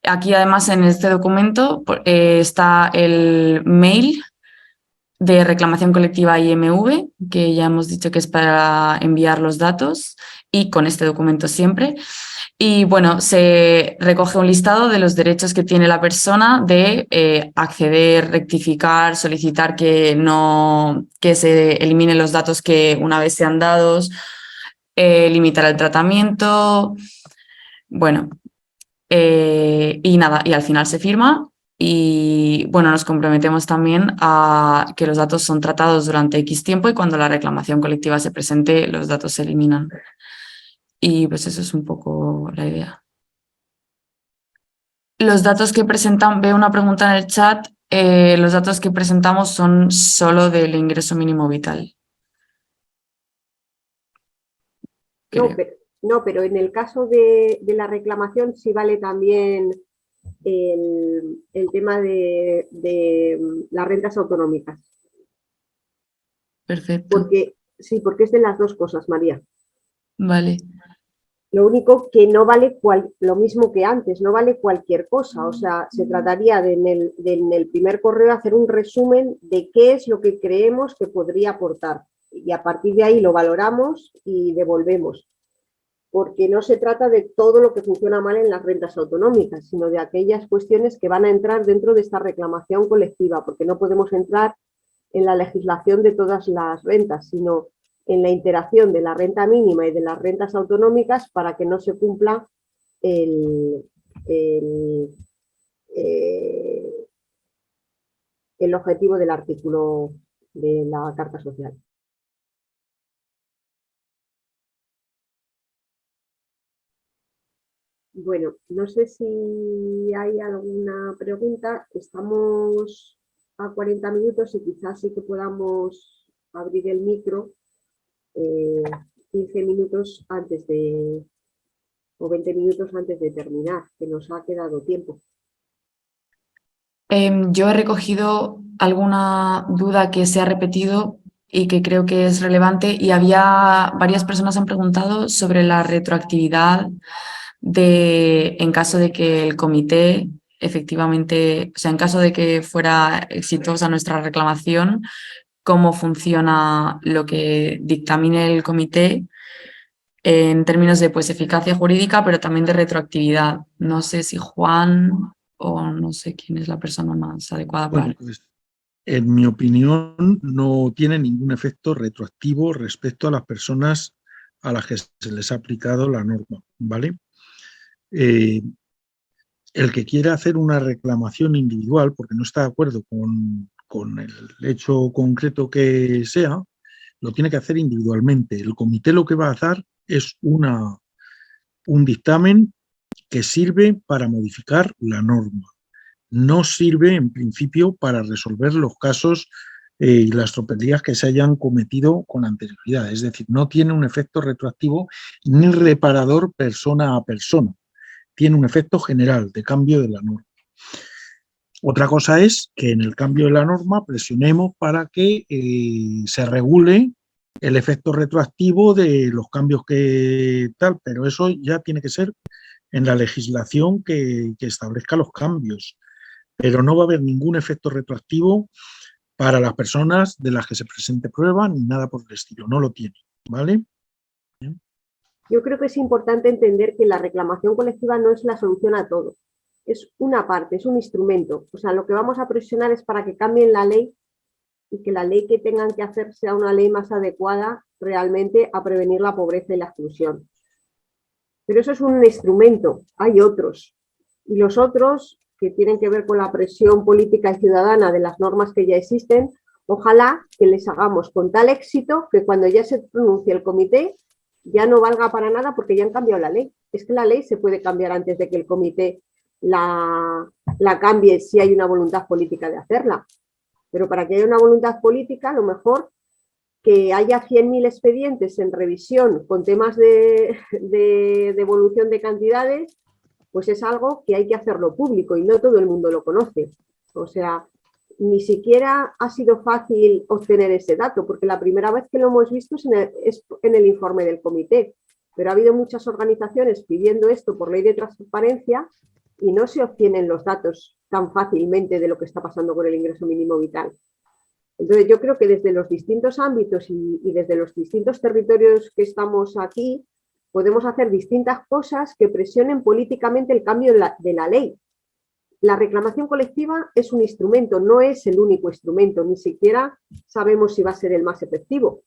Aquí, además, en este documento está el mail de reclamación colectiva IMV, que ya hemos dicho que es para enviar los datos, y con este documento siempre. Y bueno, se recoge un listado de los derechos que tiene la persona de acceder, rectificar, solicitar que se eliminen los datos que una vez sean dados, limitar el tratamiento, bueno, y nada, y al final se firma. Y bueno, nos comprometemos también a que los datos son tratados durante X tiempo y cuando la reclamación colectiva se presente, los datos se eliminan. Y pues eso es un poco la idea. Los datos que presentan, veo una pregunta en el chat, los datos que presentamos son solo del ingreso mínimo vital. No, pero en el caso de la reclamación sí vale también el tema de las rentas autonómicas. Perfecto. Porque es de las dos cosas, María. Vale. Lo único que no vale lo mismo que antes, no vale cualquier cosa. O sea, se trataría de en el primer correo hacer un resumen de qué es lo que creemos que podría aportar. Y a partir de ahí lo valoramos y devolvemos. porque no se trata de todo lo que funciona mal en las rentas autonómicas, sino de aquellas cuestiones que van a entrar dentro de esta reclamación colectiva, porque no podemos entrar en la legislación de todas las rentas, sino en la interacción de la renta mínima y de las rentas autonómicas para que no se cumpla el objetivo del artículo de la Carta Social. Bueno, no sé si hay alguna pregunta. Estamos a 40 minutos y quizás sí que podamos abrir el micro 15 minutos antes de, o 20 minutos antes de terminar, que nos ha quedado tiempo. Yo he recogido alguna duda que se ha repetido y que creo que es relevante, y varias personas han preguntado sobre la retroactividad en caso de que el comité efectivamente, o sea, en caso de que fuera exitosa nuestra reclamación, cómo funciona lo que dictamine el comité en términos de pues, eficacia jurídica, pero también de retroactividad. No sé si Juan o no sé quién es la persona más adecuada para... Bueno, pues en mi opinión no tiene ningún efecto retroactivo respecto a las personas a las que se les ha aplicado la norma, ¿vale? El que quiera hacer una reclamación individual porque no está de acuerdo con el hecho concreto que sea, lo tiene que hacer individualmente. El comité lo que va a hacer es un dictamen que sirve para modificar la norma. No sirve, en principio, para resolver los casos y las tropelías que se hayan cometido con anterioridad. Es decir, no tiene un efecto retroactivo ni reparador persona a persona. Tiene un efecto general de cambio de la norma. Otra cosa es que en el cambio de la norma presionemos para que se regule el efecto retroactivo de los cambios que tal, pero eso ya tiene que ser en la legislación que establezca los cambios. Pero no va a haber ningún efecto retroactivo para las personas de las que se presente prueba ni nada por el estilo, no lo tiene, ¿vale? Yo creo que es importante entender que la reclamación colectiva no es la solución a todo. Es una parte, es un instrumento. O sea, lo que vamos a presionar es para que cambien la ley y que la ley que tengan que hacer sea una ley más adecuada realmente a prevenir la pobreza y la exclusión. Pero eso es un instrumento, hay otros. Y los otros, que tienen que ver con la presión política y ciudadana de las normas que ya existen, ojalá que les hagamos con tal éxito que cuando ya se pronuncie el comité ya no valga para nada porque ya han cambiado la ley. Es que la ley se puede cambiar antes de que el comité la cambie si hay una voluntad política de hacerla. Pero para que haya una voluntad política, a lo mejor que haya 100.000 expedientes en revisión con temas de devolución de cantidades, pues es algo que hay que hacerlo público y no todo el mundo lo conoce. O sea, ni siquiera ha sido fácil obtener ese dato, porque la primera vez que lo hemos visto es en el informe del comité, pero ha habido muchas organizaciones pidiendo esto por ley de transparencia y no se obtienen los datos tan fácilmente de lo que está pasando con el ingreso mínimo vital. Entonces yo creo que desde los distintos ámbitos y desde los distintos territorios que estamos aquí, podemos hacer distintas cosas que presionen políticamente el cambio de la ley. La reclamación colectiva es un instrumento, no es el único instrumento, ni siquiera sabemos si va a ser el más efectivo.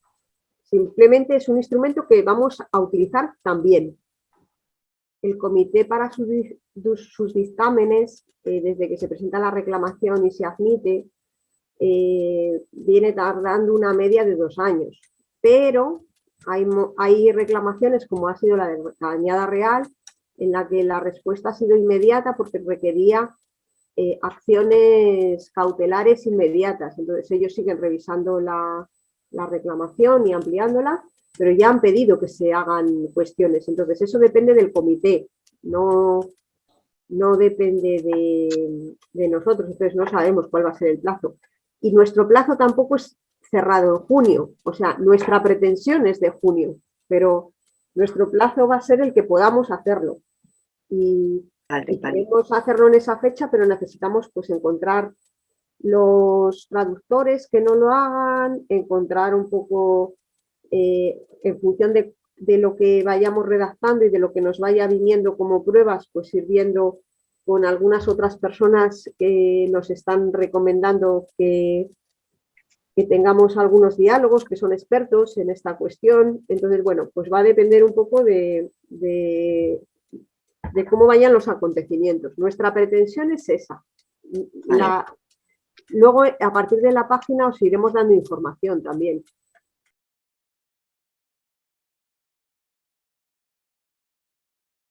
Simplemente es un instrumento que vamos a utilizar también. El comité para sus dictámenes, desde que se presenta la reclamación y se admite, viene tardando una media de 2 años, pero hay reclamaciones como ha sido la de Cañada Real, en la que la respuesta ha sido inmediata porque requería acciones cautelares inmediatas. Entonces ellos siguen revisando la reclamación y ampliándola, pero ya han pedido que se hagan cuestiones. Entonces eso depende del comité, no depende de nosotros, entonces no sabemos cuál va a ser el plazo. Y nuestro plazo tampoco es cerrado en junio, o sea, nuestra pretensión es de junio, pero nuestro plazo va a ser el que podamos hacerlo. Y queremos hacerlo en esa fecha, pero necesitamos pues encontrar los traductores que no lo hagan, encontrar un poco en función de de lo que vayamos redactando y de lo que nos vaya viniendo como pruebas, pues ir viendo con algunas otras personas que nos están recomendando que tengamos algunos diálogos, que son expertos en esta cuestión. Entonces, bueno, pues va a depender un poco de cómo vayan los acontecimientos. Nuestra pretensión es esa. Vale. Luego, a partir de la página, os iremos dando información también.